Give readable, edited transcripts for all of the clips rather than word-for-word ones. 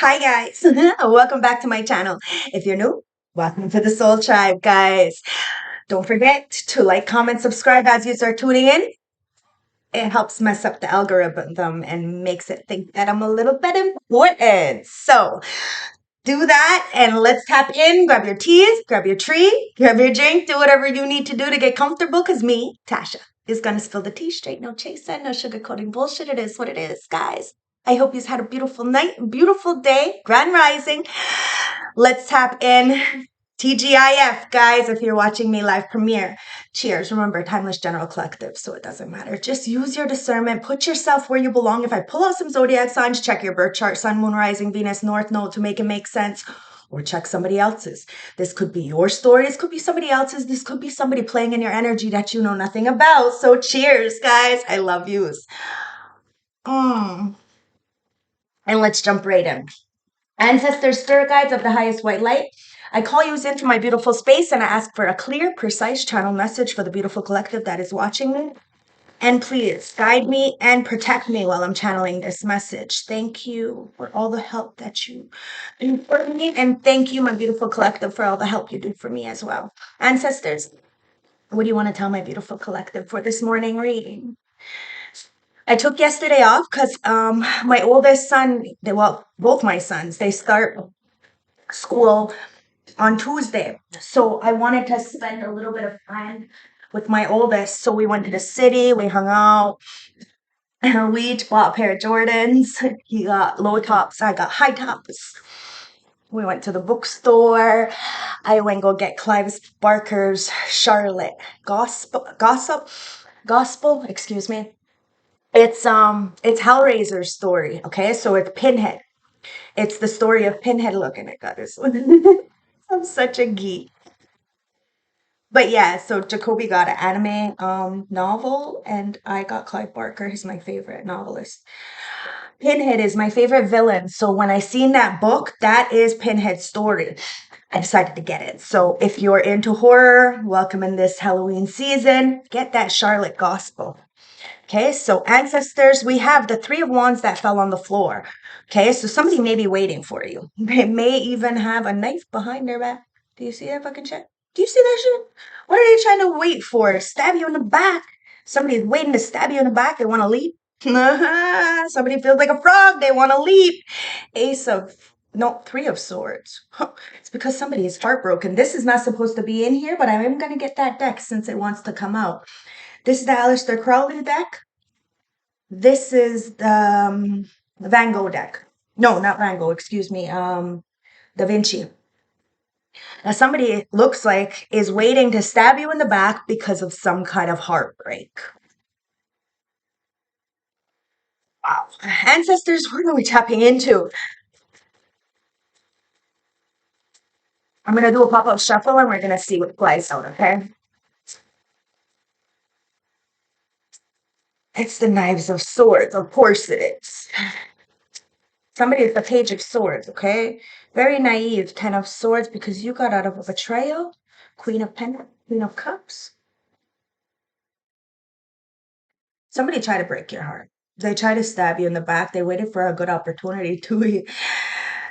Hi guys, welcome back to my channel. If you're new, welcome to the Soul Tribe, guys. Don't forget to like, comment, subscribe as you start tuning in. It helps mess up the algorithm and makes it think that I'm a little bit important. So do that and let's tap in. Grab your teas, grab your tree, grab your drink, do whatever you need to do to get comfortable because me, Tasha, is going to spill the tea straight. No chasing, no sugarcoating bullshit. It is what it is, guys. I hope you've had a beautiful night, beautiful day, grand rising. Let's tap in. TGIF, guys, if you're watching me live premiere. Cheers. Remember, timeless general collective, so it doesn't matter. Just use your discernment. Put yourself where you belong. If I pull out some zodiac signs, check your birth chart, sun, moon, rising, Venus, north node to make it make sense. Or check somebody else's. This could be your story. This could be somebody else's. This could be somebody playing in your energy that you know nothing about. So cheers, guys. I love yous. And let's jump right in. Ancestors, spirit guides of the highest white light, I call you into my beautiful space and I ask for a clear, precise channel message for the beautiful collective that is watching me. And please guide me and protect me while I'm channeling this message. Thank you for all the help that you do for me. And thank you, my beautiful collective, for all the help you do for me as well. Ancestors, what do you want to tell my beautiful collective for this morning reading? I took yesterday off because my oldest son, both my sons, they start school on Tuesday. So I wanted to spend a little bit of time with my oldest. So we went to the city, we hung out, we each bought a pair of Jordans. He got low tops, I got high tops. We went to the bookstore. I went go get Clive Barker's Charlotte Gospel, excuse me. It's Hellraiser's story, okay? So it's Pinhead. It's the story of Pinhead. Looking at God, this one. I'm such a geek. But yeah, so Jacoby got an anime novel, and I got Clive Barker. He's my favorite novelist. Pinhead is my favorite villain. So when I seen that book, that is Pinhead's story. I decided to get it. So if you're into horror, welcome in this Halloween season. Get that Charlotte Gospel. Okay, so ancestors, we have the Three of Wands that fell on the floor. Okay, so somebody may be waiting for you. They may even have a knife behind their back. Do you see that fucking shit? Do you see that shit? What are they trying to wait for? Stab you in the back. Somebody's waiting to stab you in the back. They want to leap. Somebody feels like a frog. They want to leap. Three of Swords. It's because somebody is heartbroken. This is not supposed to be in here, but I am going to get that deck since it wants to come out. This is the Aleister Crowley deck. This is the Van Gogh deck. No, not Van Gogh, excuse me. Da Vinci. Now, somebody it looks like is waiting to stab you in the back because of some kind of heartbreak. Wow. Ancestors, what are we tapping into? I'm going to do a pop-up shuffle and we're going to see what flies out, okay? It's the Knives of Swords. Of course it is. Somebody is the Page of Swords, okay? Very naive, Ten of Swords, because you got out of a betrayal. Queen of Pentacles, Queen of Cups. Somebody tried to break your heart. They tried to stab you in the back. They waited for a good opportunity to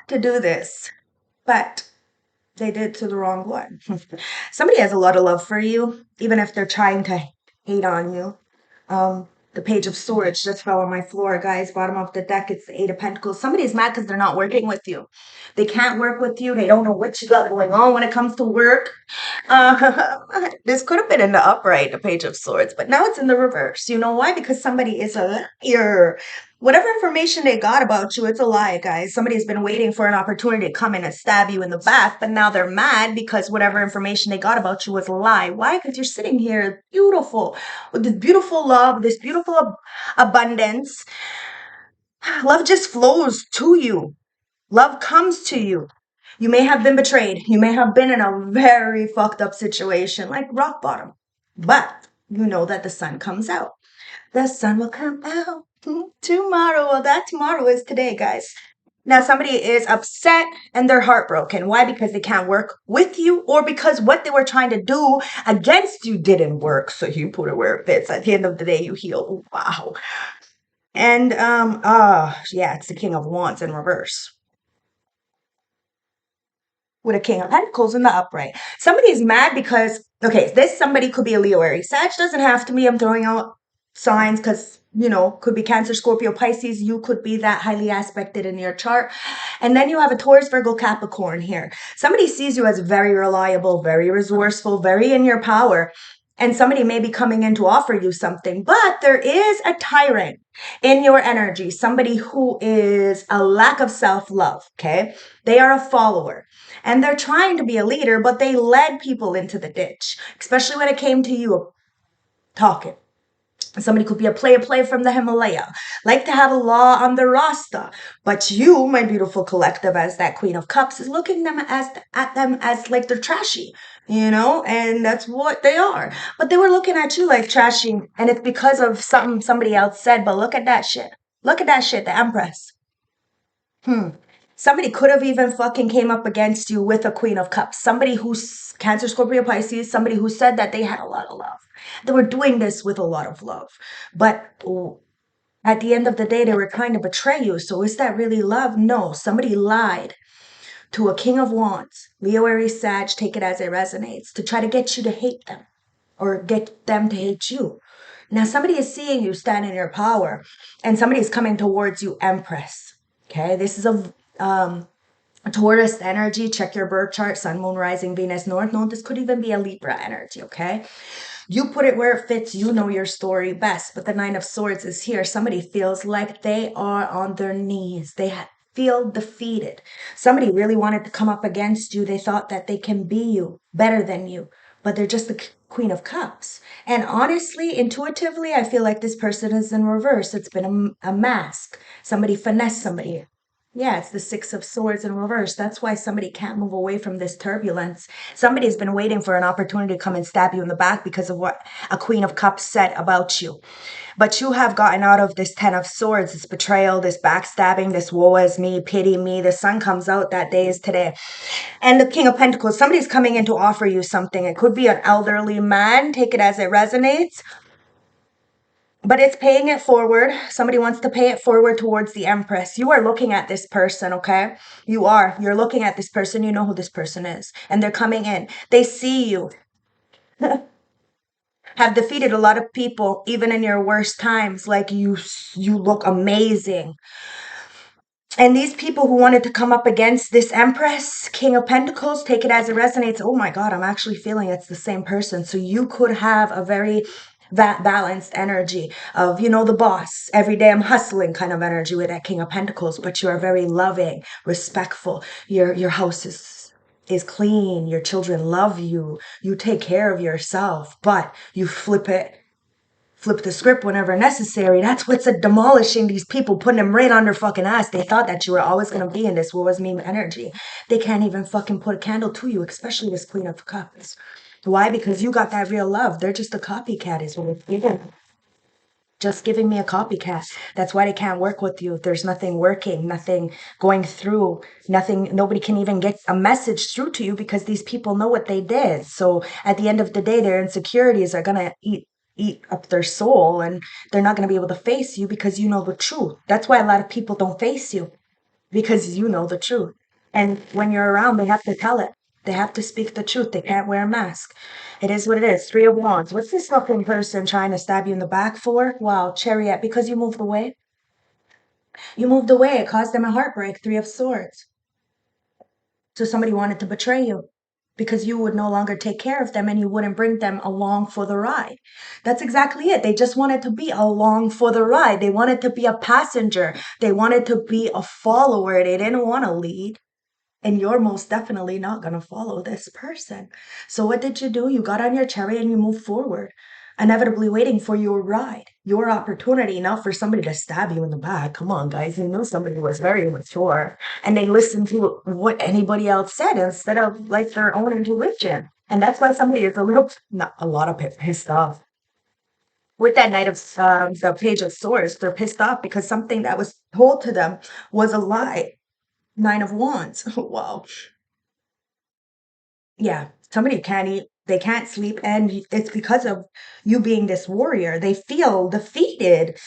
do this. But they did to the wrong one. Somebody has a lot of love for you, even if they're trying to hate on you. The Page of Swords just fell on my floor, guys. Bottom of the deck, it's the Eight of Pentacles. Somebody's mad because they're not working with you. They can't work with you. They don't know what you got going on when it comes to work. This could have been in the upright, the Page of Swords, but now it's in the reverse. You know why? Because somebody is a liar. Whatever information they got about you, it's a lie, guys. Somebody's been waiting for an opportunity to come in and stab you in the back, but now they're mad because whatever information they got about you was a lie. Why? Because you're sitting here beautiful, with this beautiful love, this beautiful abundance. Love just flows to you. Love comes to you. You may have been betrayed. You may have been in a very fucked up situation, like rock bottom. But you know that the sun comes out. The sun will come out tomorrow. Well, that tomorrow is today, guys. Now, somebody is upset and they're heartbroken. Why? Because they can't work with you or because what they were trying to do against you didn't work. So you put it where it fits. At the end of the day, you heal. Wow. And, yeah, it's the King of Wands in reverse. with a King of Pentacles in the upright. Somebody's mad because, okay, this somebody could be a Leo, Aries, Sag. Doesn't have to be. I'm throwing out signs because, you know, could be Cancer, Scorpio, Pisces. You could be that highly aspected in your chart. And then you have a Taurus, Virgo, Capricorn here. Somebody sees you as very reliable, very resourceful, very in your power. And somebody may be coming in to offer you something, but there is a tyrant in your energy, somebody who is a lack of self-love, okay? They are a follower and they're trying to be a leader, but they led people into the ditch, especially when it came to you talking. Somebody could be a player from the Himalaya, like to have a law on the Rasta. But you, my beautiful collective, as that Queen of Cups, is looking at them as like they're trashy, you know, and that's what they are. But they were looking at you like trashy, and it's because of something somebody else said. But look at that shit. Look at that shit, the Empress. Somebody could have even fucking came up against you with a Queen of Cups. Somebody who's Cancer, Scorpio, Pisces, somebody who said that they had a lot of love. They were doing this with a lot of love. But at the end of the day, they were trying to betray you. So is that really love? No. Somebody lied to a King of Wands, Leo, Aries, Sag, take it as it resonates, to try to get you to hate them or get them to hate you. Now, somebody is seeing you stand in your power and somebody is coming towards you, Empress. Okay, this is a Taurus energy. Check your birth chart, Sun, Moon, Rising, Venus, North Node. This could even be a Libra energy, okay? You put it where it fits. You know your story best. But the Nine of Swords is here. Somebody feels like they are on their knees. They feel defeated. Somebody really wanted to come up against you. They thought that they can be you, better than you. But they're just the Queen of Cups. And honestly, intuitively, I feel like this person is in reverse. It's been a mask. Somebody finessed somebody. Yeah, it's the Six of Swords in reverse. That's why somebody can't move away from this turbulence. Somebody's been waiting for an opportunity to come and stab you in the back because of what a Queen of Cups said about you. But you have gotten out of this Ten of Swords, this betrayal, this backstabbing, this woe is me, pity me. The sun comes out, that day is today. And the King of Pentacles, somebody's coming in to offer you something. It could be an elderly man, take it as it resonates. But it's paying it forward. Somebody wants to pay it forward towards the Empress. You are looking at this person, okay? You are. You're looking at this person. You know who this person is. And they're coming in. They see you. Have defeated a lot of people, even in your worst times. Like you look amazing. And these people who wanted to come up against this Empress, King of Pentacles, take it as it resonates. Oh my God, I'm actually feeling it's the same person. So you could have a very that balanced energy of, you know, the boss. Every day I'm hustling kind of energy with that King of Pentacles, but you are very loving, respectful. Your house is clean. Your children love you. You take care of yourself, but you flip the script whenever necessary. That's what's demolishing these people, putting them right on their fucking ass. They thought that you were always going to be in this woe is me energy. They can't even fucking put a candle to you, especially this Queen of Cups. Why? Because you got that real love. They're just a copycat is what it's giving. Just giving me a copycat. That's why they can't work with you. There's nothing working, nothing going through, nothing. Nobody can even get a message through to you because these people know what they did. So at the end of the day, their insecurities are going to eat up their soul, and they're not going to be able to face you because you know the truth. That's why a lot of people don't face you, because you know the truth. And when you're around, they have to tell it. They have to speak the truth. They can't wear a mask. It is what it is. Three of Wands. What's this fucking person trying to stab you in the back for? Wow, Chariot. Because you moved away. You moved away. It caused them a heartbreak. Three of Swords. So somebody wanted to betray you because you would no longer take care of them and you wouldn't bring them along for the ride. That's exactly it. They just wanted to be along for the ride. They wanted to be a passenger. They wanted to be a follower. They didn't want to lead. And you're most definitely not going to follow this person. So what did you do? You got on your chariot and you moved forward, inevitably waiting for your ride, your opportunity, not for somebody to stab you in the back. Come on, guys. You knew somebody was very mature and they listened to what anybody else said instead of like their own intuition. And that's why somebody is a little, not a lot of pissed off. With that Knight of the Page of Swords, they're pissed off because something that was told to them was a lie. Nine of Wands. Wow. Yeah. Somebody can't eat. They can't sleep. And it's because of you being this warrior. They feel defeated.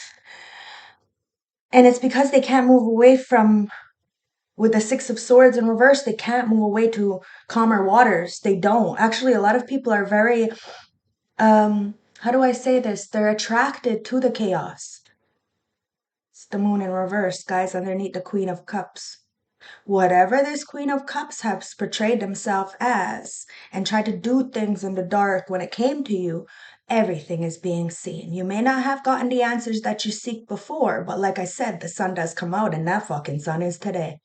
And it's because they can't move away from With the Six of Swords in reverse, they can't move away to calmer waters. They don't. Actually, a lot of people are very, how do I say this? They're attracted to the chaos. It's the Moon in reverse, guys, underneath the Queen of Cups. Whatever this Queen of Cups has portrayed themselves as and tried to do things in the dark when it came to you, everything is being seen. You may not have gotten the answers that you seek before, but like I said, the sun does come out, and that fucking sun is today.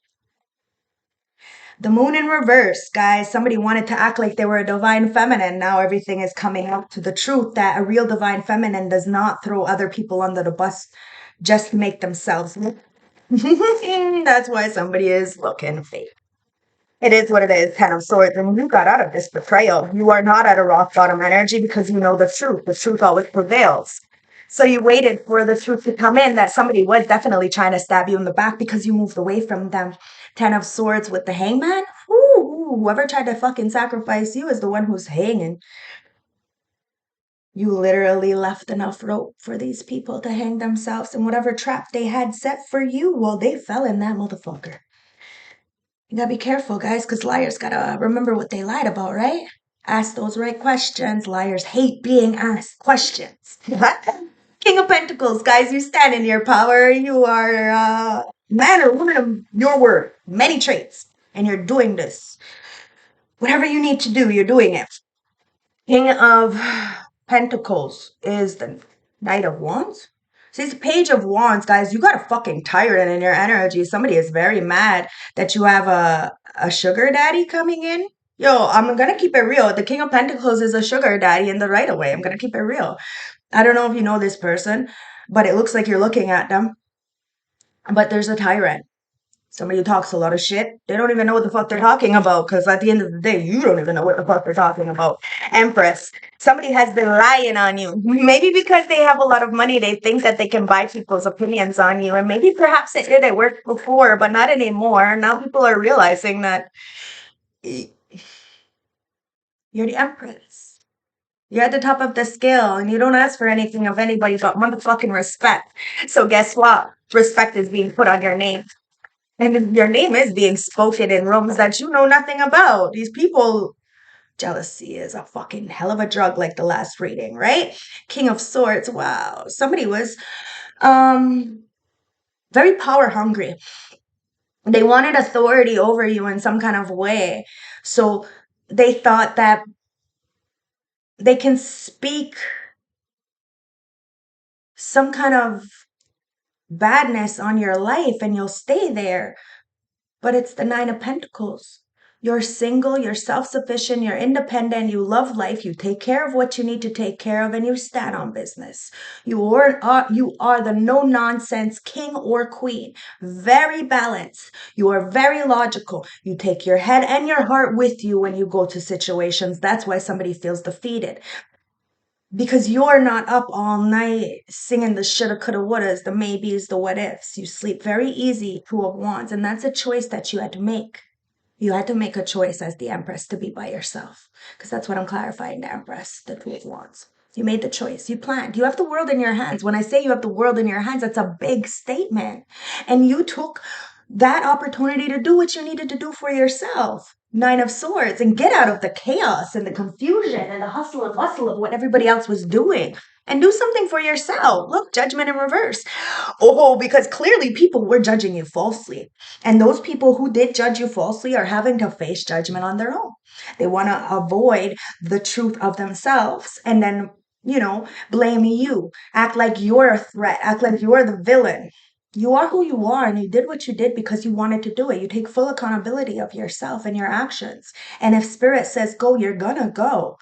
The moon in reverse, guys. Somebody wanted to act like they were a divine feminine. Now everything is coming out to the truth that a real divine feminine does not throw other people under the bus just to make themselves look. That's why somebody is looking fake. It is what it is, Ten of Swords. And you got out of this betrayal. You are not at a rock bottom energy because you know the truth. The truth always prevails. So you waited for the truth to come in that somebody was definitely trying to stab you in the back because you moved away from them. Ten of Swords with the hangman. Ooh, whoever tried to fucking sacrifice you is the one who's hanging. You literally left enough rope for these people to hang themselves, and whatever trap they had set for you, well, they fell in that motherfucker. You gotta be careful, guys, because liars gotta remember what they lied about, right? Ask those right questions. Liars hate being asked questions. King of Pentacles, guys, you stand in your power. You are a man or woman of your word, many traits, and you're doing this. Whatever you need to do, you're doing it. King of Pentacles is the Knight of Wands. See, it's Page of Wands, guys. You got a fucking tyrant in your energy. Somebody is very mad that you have a sugar daddy coming in. Yo, I'm gonna keep it real. The King of Pentacles is a sugar daddy in the right away. I'm gonna keep it real. I don't know if you know this person, but it looks like you're looking at them. But there's a tyrant. Somebody who talks a lot of shit. They don't even know what the fuck they're talking about because at the end of the day, you don't even know what the fuck they're talking about. Empress. Somebody has been lying on you. Maybe because they have a lot of money, they think that they can buy people's opinions on you. And maybe perhaps it did. It worked before, but not anymore. Now people are realizing that you're the Empress. You're at the top of the scale and you don't ask for anything of anybody but motherfucking respect. So guess what? Respect is being put on your name. And your name is being spoken in rooms that you know nothing about. These people, jealousy is a fucking hell of a drug, like the last reading, right? King of Swords, wow. Somebody was very power hungry. They wanted authority over you in some kind of way. So they thought that they can speak some kind of badness on your life and you'll stay there. But it's the Nine of Pentacles. You're single, you're self-sufficient, you're independent, you love life, you take care of what you need to take care of, and you stand on business. You are the no-nonsense king or queen. Very balanced. You are very logical. You take your head and your heart with you when you go to situations. That's why somebody feels defeated. Because you're not up all night singing the shoulda, coulda, wouldas, the maybes, the what ifs. You sleep very easy, Two of Wands, and that's a choice that you had to make. You had to make a choice as the Empress to be by yourself. Because that's what I'm clarifying, the Empress, the Two of Wands. You made the choice. You planned. You have the world in your hands. When I say you have the world in your hands, that's a big statement. And you took that opportunity to do what you needed to do for yourself. Nine of Swords, and get out of the chaos and the confusion and the hustle and bustle of what everybody else was doing and do something for yourself. Look, Judgment in reverse. Oh, because clearly people were judging you falsely. And those people who did judge you falsely are having to face judgment on their own. They want to avoid the truth of themselves and then, blame you. Act like you're a threat. Act like you're the villain. You are who you are, and you did what you did because you wanted to do it. You take full accountability of yourself and your actions. And if spirit says go, you're gonna go.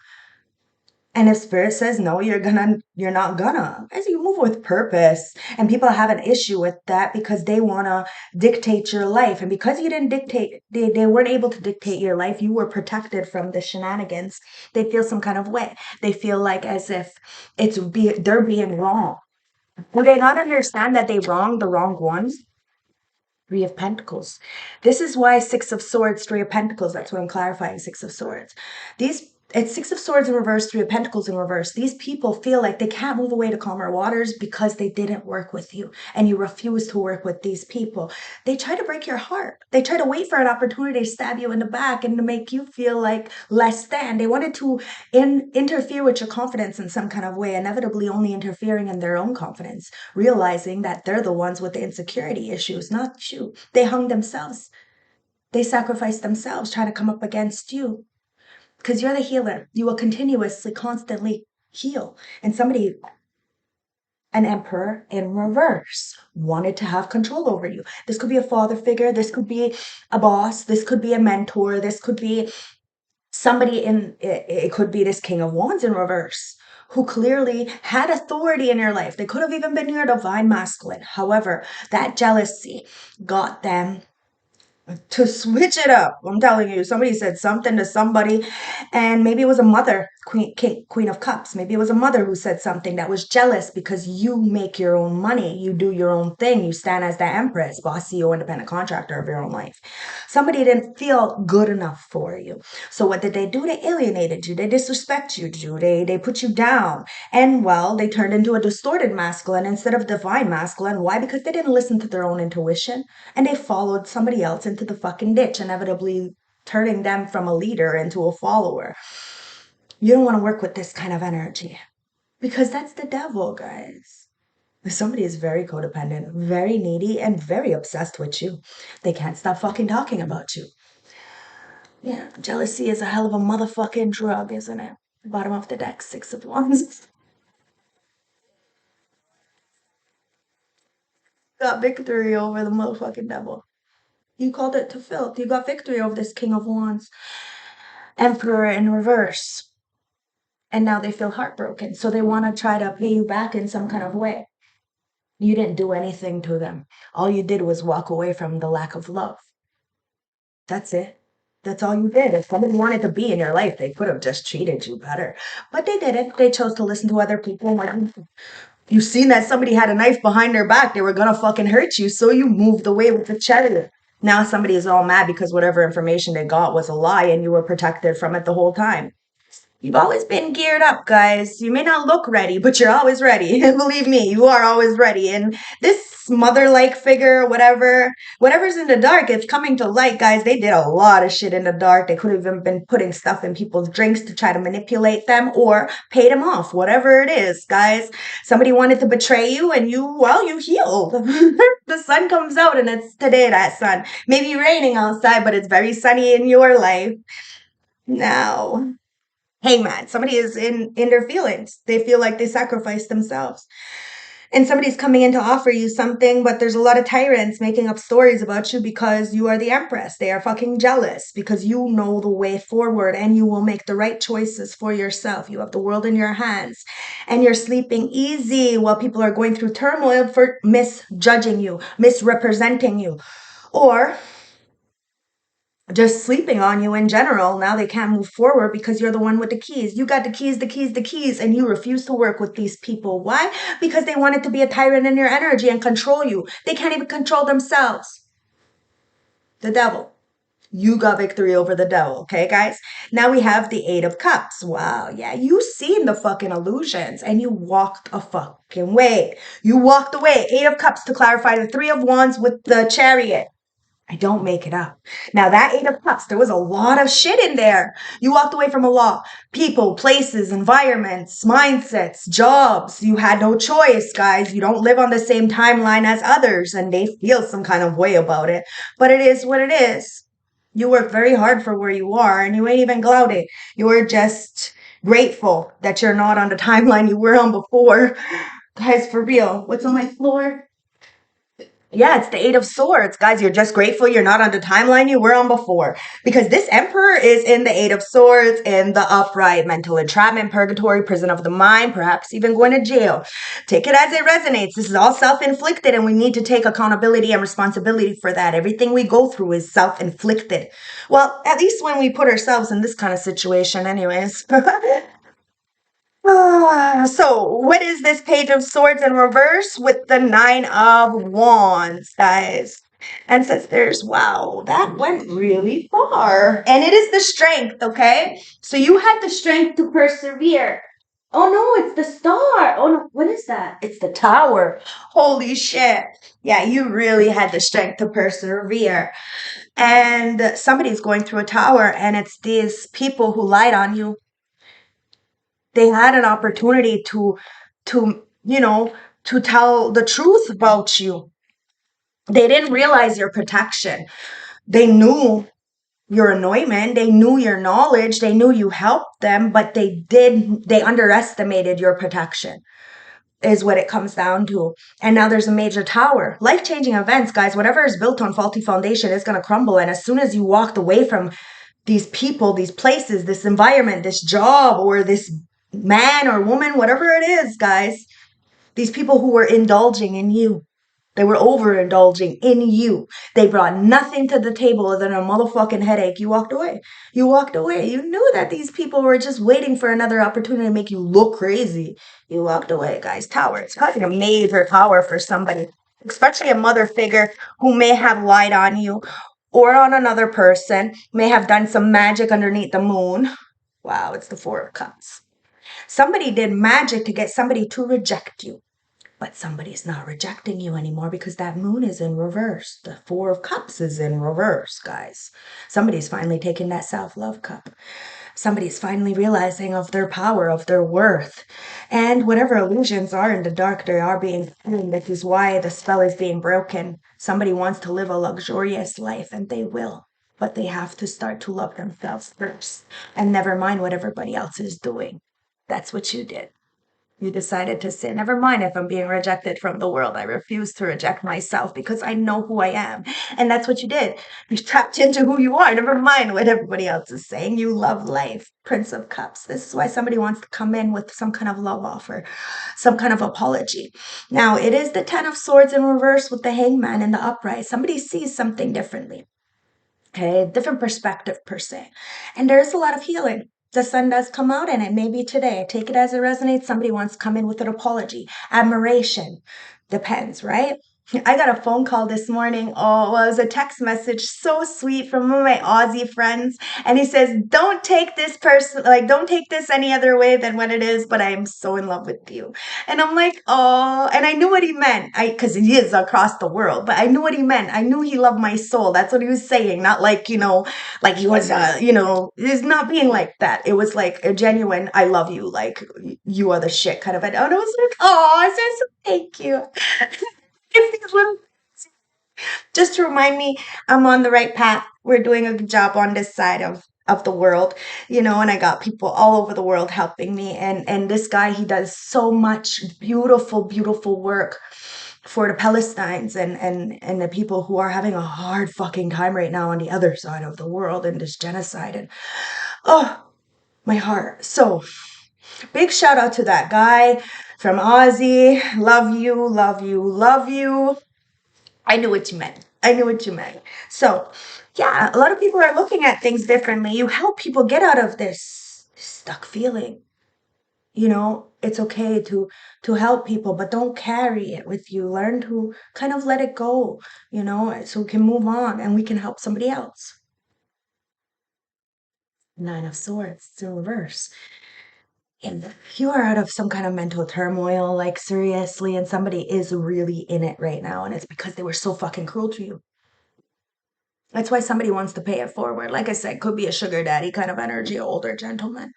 And if spirit says no, you're not gonna. As you move with purpose. And people have an issue with that because they wanna dictate your life. And because you didn't dictate, they weren't able to dictate your life, you were protected from the shenanigans. They feel some kind of way. They feel like as if they're being wrong. Do they not understand that they wronged the wrong ones? Three of Pentacles. This is why Six of Swords, Three of Pentacles. That's what I'm clarifying, Six of Swords. These It's Six of Swords in reverse, Three of Pentacles in reverse. These people feel like they can't move away to calmer waters because they didn't work with you and you refuse to work with these people. They try to break your heart. They try to wait for an opportunity to stab you in the back and to make you feel like less than. They wanted to interfere with your confidence in some kind of way, inevitably only interfering in their own confidence, realizing that they're the ones with the insecurity issues, not you. They hung themselves. They sacrificed themselves trying to come up against you. Because you're the healer. You will continuously, constantly heal. And somebody, an emperor in reverse, wanted to have control over you. This could be a father figure. This could be a boss. This could be a mentor. This could be somebody it could be this King of Wands in reverse who clearly had authority in your life. They could have even been your divine masculine. However, that jealousy got them to switch it up. I'm telling you, somebody said something to somebody, and maybe it was a mother, Queen of Cups. Maybe it was a mother who said something that was jealous because you make your own money, you do your own thing, you stand as the empress, boss, CEO, independent contractor of your own life. Somebody didn't feel good enough for you. So what did they do? They alienated you. They disrespected you. They put you down. And well, they turned into a distorted masculine instead of divine masculine. Why? Because they didn't listen to their own intuition and they followed somebody else into the fucking ditch, inevitably turning them from a leader into a follower. You don't want to work with this kind of energy because that's the devil, guys. Somebody is very codependent, very needy, and very obsessed with you. They can't stop fucking talking about you. Yeah, jealousy is a hell of a motherfucking drug, isn't it? Bottom of the deck, Six of Wands. Got victory over the motherfucking devil. You called it to filth. You got victory over this King of Wands. Emperor in reverse. And now they feel heartbroken. So they want to try to pay you back in some kind of way. You didn't do anything to them. All you did was walk away from the lack of love. That's it. That's all you did. If somebody wanted to be in your life, they could have just treated you better. But they didn't. They chose to listen to other people. Like, you seen that somebody had a knife behind their back. They were going to fucking hurt you. So you moved away with the chariot. Now somebody is all mad because whatever information they got was a lie and you were protected from it the whole time. You've always been geared up, guys. You may not look ready, but you're always ready. Believe me, you are always ready. And this mother-like figure, whatever's in the dark, it's coming to light, guys. They did a lot of shit in the dark. They could have even been putting stuff in people's drinks to try to manipulate them or pay them off, whatever it is, guys. Somebody wanted to betray you and you healed. The sun comes out and it's today, that sun. Maybe raining outside, but it's very sunny in your life now. Hangman. Somebody is in their feelings. They feel like they sacrificed themselves. And somebody's coming in to offer you something, but there's a lot of tyrants making up stories about you because you are the empress. They are fucking jealous because you know the way forward and you will make the right choices for yourself. You have the world in your hands and you're sleeping easy while people are going through turmoil for misjudging you, misrepresenting you, or just sleeping on you in general. Now they can't move forward because you're the one with the keys. You got the keys, and you refuse to work with these people. Why? Because they wanted to be a tyrant in your energy and control you. They can't even control themselves. The devil. You got victory over the devil, okay, guys? Now we have the Eight of Cups. Wow, yeah, you seen the fucking illusions and you walked a fucking way. You walked away. Eight of Cups to clarify the Three of Wands with the Chariot. I don't make it up. Now, that Eight of Cups, there was a lot of shit in there. You walked away from a lot. People, places, environments, mindsets, jobs. You had no choice, guys. You don't live on the same timeline as others, and they feel some kind of way about it. But it is what it is. You work very hard for where you are, and you ain't even gloated. You're just grateful that you're not on the timeline you were on before. Guys, for real, what's on my floor? Yeah, it's the Eight of Swords. Guys, you're just grateful you're not on the timeline you were on before. Because this Emperor is in the Eight of Swords, in the upright, mental entrapment, purgatory, prison of the mind, perhaps even going to jail. Take it as it resonates. This is all self-inflicted, and we need to take accountability and responsibility for that. Everything we go through is self-inflicted. Well, at least when we put ourselves in this kind of situation, anyways. So, what is this Page of Swords in reverse with the Nine of Wands, guys? Ancestors, wow, that went really far. And it is the strength, okay? So you had the strength to persevere. Oh no, it's the star. Oh no, what is that? It's the tower. Holy shit. Yeah, you really had the strength to persevere. And somebody's going through a tower, and it's these people who lied on you. They had an opportunity to tell the truth about you. They didn't realize your protection. They knew your anointment, they knew your knowledge, they knew you helped them, but they underestimated your protection, is what it comes down to. And now there's a major tower. Life-changing events, guys. Whatever is built on faulty foundation is going to crumble. And as soon as you walked away from these people, these places, this environment, this job, or this man or woman, whatever it is, guys, these people who were indulging in you, they were overindulging in you. They brought nothing to the table other than a motherfucking headache. You walked away. You walked away. You knew that these people were just waiting for another opportunity to make you look crazy. You walked away, guys. Tower. It's causing a major tower for somebody, especially a mother figure who may have lied on you or on another person, may have done some magic underneath the moon. Wow, it's the Four of Cups. Somebody did magic to get somebody to reject you. But somebody's not rejecting you anymore because that moon is in reverse. The Four of Cups is in reverse, guys. Somebody's finally taking that self-love cup. Somebody's finally realizing of their power, of their worth. And whatever illusions are in the dark, they are being seen. This is why the spell is being broken. Somebody wants to live a luxurious life, and they will. But they have to start to love themselves first and never mind what everybody else is doing. That's what you did. You decided to say, never mind if I'm being rejected from the world. I refuse to reject myself because I know who I am. And that's what you did. You tapped into who you are. Never mind what everybody else is saying. You love life. Prince of Cups. This is why somebody wants to come in with some kind of love offer, some kind of apology. Now, it is the Ten of Swords in reverse with the Hangman in the upright. Somebody sees something differently. Okay, different perspective per se. And there's a lot of healing. The sun does come out, and it may be today. Take it as it resonates. Somebody wants to come in with an apology, admiration. Depends, right? I got a phone call this morning. Oh, well, it was a text message so sweet from one of my Aussie friends. And he says, don't take this person, like, don't take this any other way than what it is, but I am so in love with you. And I'm like, oh, and I knew what he meant. Because he is across the world, but I knew what he meant. I knew he loved my soul. That's what he was saying. Not like, like he was, it's not being like that. It was like a genuine, I love you. Like, you are the shit kind of. And I was like, oh, I said, thank you. It's these little, just to remind me I'm on the right path. We're doing a good job on this side of the world, and I got people all over the world helping me. And this guy, he does so much beautiful, beautiful work for the Palestinians and the people who are having a hard fucking time right now on the other side of the world in this genocide. And oh, my heart. So big shout out to that guy from Aussie. Love you, love you, love you. I knew what you meant. I knew what you meant. So, yeah, a lot of people are looking at things differently. You help people get out of this stuck feeling. It's okay to help people, but don't carry it with you. Learn to kind of let it go, so we can move on and we can help somebody else. Nine of Swords, it's in reverse. And you are out of some kind of mental turmoil, like seriously, and somebody is really in it right now, and it's because they were so fucking cruel to you. That's why somebody wants to pay it forward. Like I said, could be a sugar daddy kind of energy, older gentleman.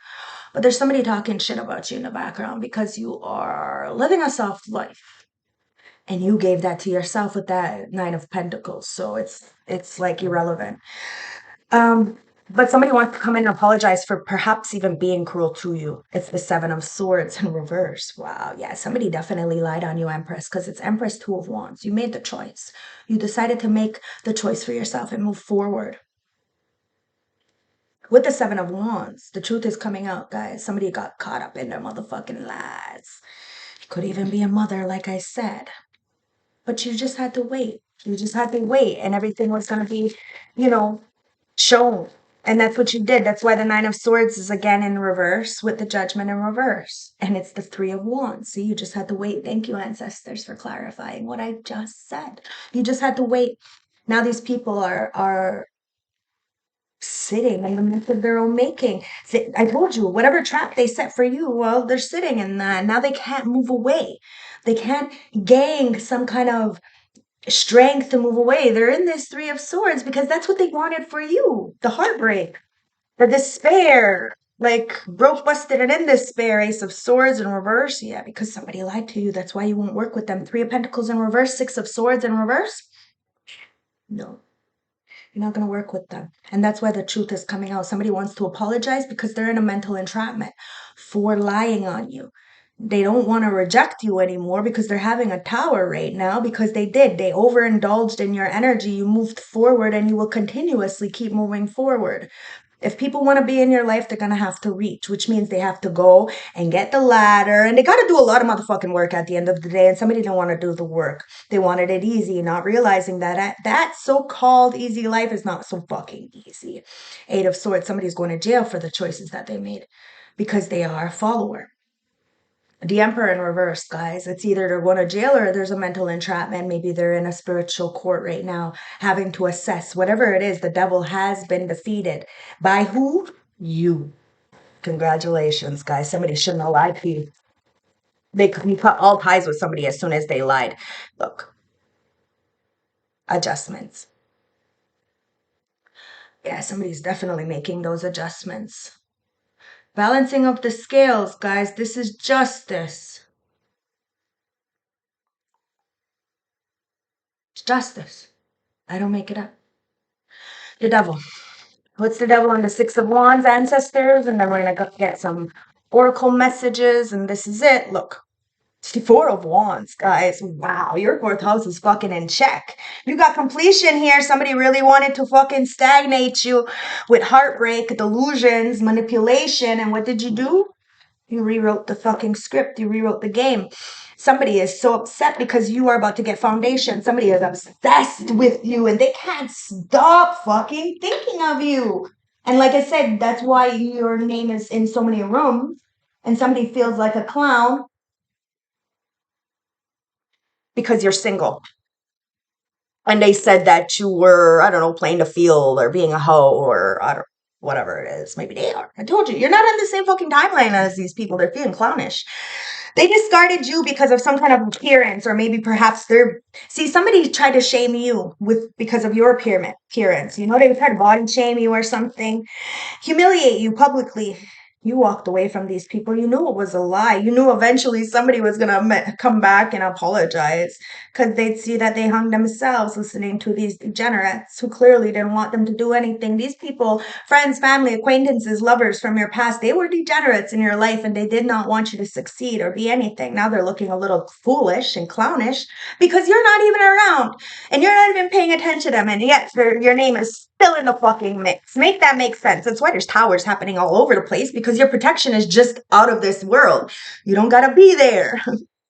But there's somebody talking shit about you in the background because you are living a soft life. And you gave that to yourself with that Nine of Pentacles. So it's like irrelevant. Um, but somebody wants to come in and apologize for perhaps even being cruel to you. It's the Seven of Swords in reverse. Wow, yeah, somebody definitely lied on you, Empress, because it's Empress, Two of Wands. You made the choice. You decided to make the choice for yourself and move forward. With the Seven of Wands, the truth is coming out, guys. Somebody got caught up in their motherfucking lies. Could even be a mother, like I said. But you just had to wait. You just had to wait, and everything was going to be, shown. And that's what you did. That's why the Nine of Swords is again in reverse with the Judgment in reverse. And it's the Three of Wands. See, you just had to wait. Thank you, ancestors, for clarifying what I just said. You just had to wait. Now these people are sitting in the midst of their own making. I told you, whatever trap they set for you, well, they're sitting in that. Now they can't move away. They can't gain some kind of strength to move away. They're in this Three of Swords because that's what they wanted for you. The heartbreak, the despair, like broke, busted, and in despair. Ace of Swords in reverse. Yeah, because somebody lied to you. That's why you won't work with them. Three of Pentacles in reverse, Six of Swords in reverse. No, you're not going to work with them. And that's why the truth is coming out. Somebody wants to apologize because they're in a mental entrapment for lying on you. They don't want to reject you anymore because they're having a tower right now because they did. They overindulged in your energy. You moved forward and you will continuously keep moving forward. If people want to be in your life, they're going to have to reach, which means they have to go and get the ladder. And they got to do a lot of motherfucking work at the end of the day. And somebody didn't want to do the work. They wanted it easy, not realizing that that so-called easy life is not so fucking easy. Eight of Swords, somebody's going to jail for the choices that they made because they are a follower. The Emperor in reverse, guys. It's either they're going to jail or there's a mental entrapment. Maybe they're in a spiritual court right now, having to assess whatever it is. The devil has been defeated. By who? You. Congratulations, guys. Somebody shouldn't have lied to you. You cut all ties with somebody as soon as they lied. Look, adjustments. Yeah, somebody's definitely making those adjustments. Balancing of the scales, guys. This is justice. It's justice. I don't make it up. The devil. What's the devil on the Six of Wands, ancestors? And then we're going to get some oracle messages. And this is it. Look. It's the Four of Wands, guys. Wow, your fourth house is fucking in check. You got completion here. Somebody really wanted to fucking stagnate you with heartbreak, delusions, manipulation. And what did you do? You rewrote the fucking script. You rewrote the game. Somebody is so upset because you are about to get foundation. Somebody is obsessed with you and they can't stop fucking thinking of you. And like I said, that's why your name is in so many rooms and somebody feels like a clown because you're single. And they said that you were, I don't know, playing the field or being a hoe or I don't whatever it is. Maybe they are. I told you, you're not on the same fucking timeline as these people. They're feeling clownish. They discarded you because of some kind of appearance, or maybe perhaps they're see somebody tried to shame you with because of your appearance. You know, they tried to body shame you or something, humiliate you publicly. You walked away from these people. You knew it was a lie. You knew eventually somebody was going to come back and apologize because they'd see that they hung themselves listening to these degenerates who clearly didn't want them to do anything. These people, friends, family, acquaintances, lovers from your past, they were degenerates in your life and they did not want you to succeed or be anything. Now they're looking a little foolish and clownish because you're not even around and you're not even paying attention to them. And yet your name is still in the fucking mix. Make that make sense. That's why there's towers happening all over the place because your protection is just out of this world. You don't gotta be there.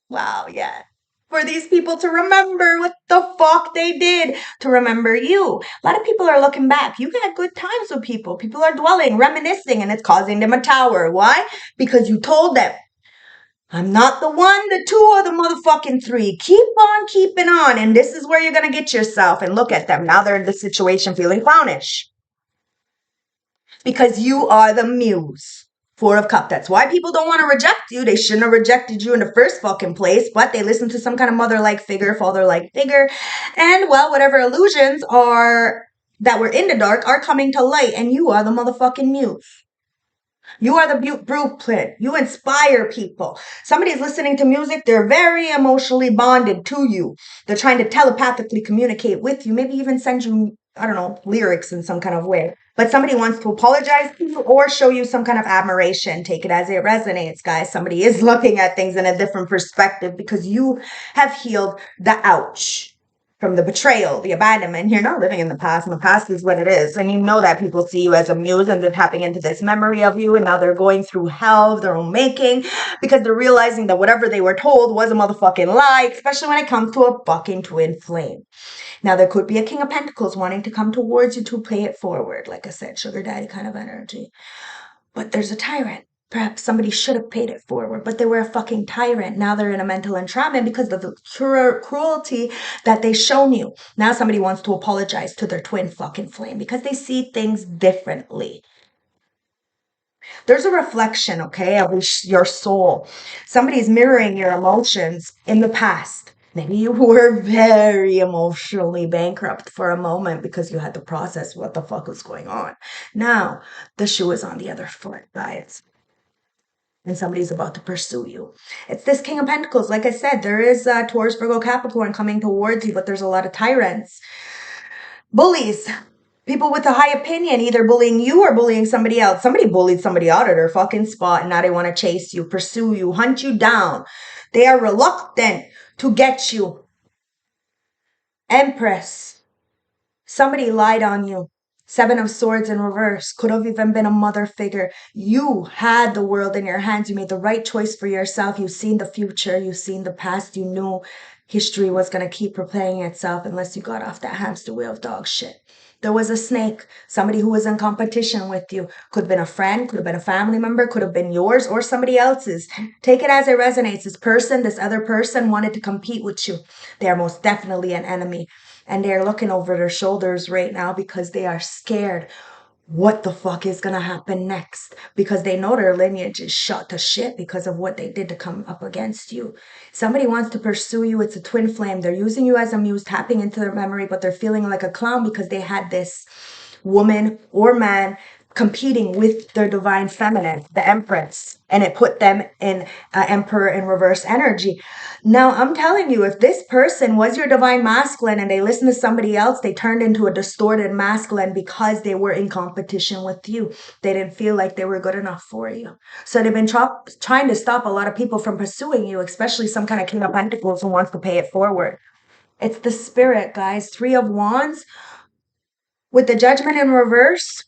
Wow, yeah. For these people to remember what the fuck they did, to remember you. A lot of people are looking back. You had good times with people. People are dwelling, reminiscing, and it's causing them a tower. Why? Because you told them, I'm not the one, the two, or the motherfucking three. Keep on keeping on. And this is where you're going to get yourself. And look at them. Now they're in this situation feeling clownish. Because you are the muse. Four of Cups. That's why people don't want to reject you. They shouldn't have rejected you in the first fucking place. But they listen to some kind of mother-like figure, father-like figure. And, well, whatever illusions are that were in the dark are coming to light. And you are the motherfucking muse. You are the blueprint. You inspire people. Somebody's listening to music. They're very emotionally bonded to you. They're trying to telepathically communicate with you. Maybe even send you, I don't know, lyrics in some kind of way. But somebody wants to apologize to you or show you some kind of admiration. Take it as it resonates, guys. Somebody is looking at things in a different perspective because you have healed the ouch. From the betrayal, the abandonment. You're not living in the past, and the past is what it is. And you know that people see you as a muse and they're tapping into this memory of you, and now they're going through hell of their own making because they're realizing that whatever they were told was a motherfucking lie, especially when it comes to a fucking twin flame. Now, there could be a King of Pentacles wanting to come towards you to pay it forward. Like I said, sugar daddy kind of energy. But there's a tyrant. Perhaps somebody should have paid it forward, but they were a fucking tyrant. Now they're in a mental entrapment because of the cruelty that they shown you. Now somebody wants to apologize to their twin fucking flame because they see things differently. There's a reflection, okay, of your soul. Somebody's mirroring your emotions in the past. Maybe you were very emotionally bankrupt for a moment because you had to process what the fuck was going on. Now, the shoe is on the other foot, guys. And somebody's about to pursue you. It's this King of Pentacles. Like I said, there is Taurus, Virgo, Capricorn coming towards you, but there's a lot of tyrants, bullies, people with a high opinion, either bullying you or bullying somebody else. Somebody bullied somebody out of their fucking spot, and now they want to chase you, pursue you, hunt you down. They are reluctant to get you. Empress. Somebody lied on you. Seven of Swords in reverse. Could have even been a mother figure. You had the world in your hands. You made the right choice for yourself. You've seen the future. You've seen the past. You knew history was going to keep replaying itself unless you got off that hamster wheel of dog shit. There was a snake, somebody who was in competition with you. Could have been a friend, could have been a family member, could have been yours or somebody else's. Take it as it resonates. This other person wanted to compete with you. They are most definitely an enemy. And they're looking over their shoulders right now because they are scared what the fuck is going to happen next, because they know their lineage is shot to shit because of what they did to come up against you. Somebody wants to pursue you. It's a twin flame. They're using you as a muse, tapping into their memory, but they're feeling like a clown because they had this woman or man competing with their divine feminine, the Empress, and it put them in Emperor in reverse energy. Now, I'm telling you, if this person was your divine masculine and they listened to somebody else, they turned into a distorted masculine because they were in competition with you. They didn't feel like they were good enough for you. So they've been trying to stop a lot of people from pursuing you, especially some kind of King of Pentacles who wants to pay it forward. It's the Spirit, guys. Three of Wands with the Judgment in reverse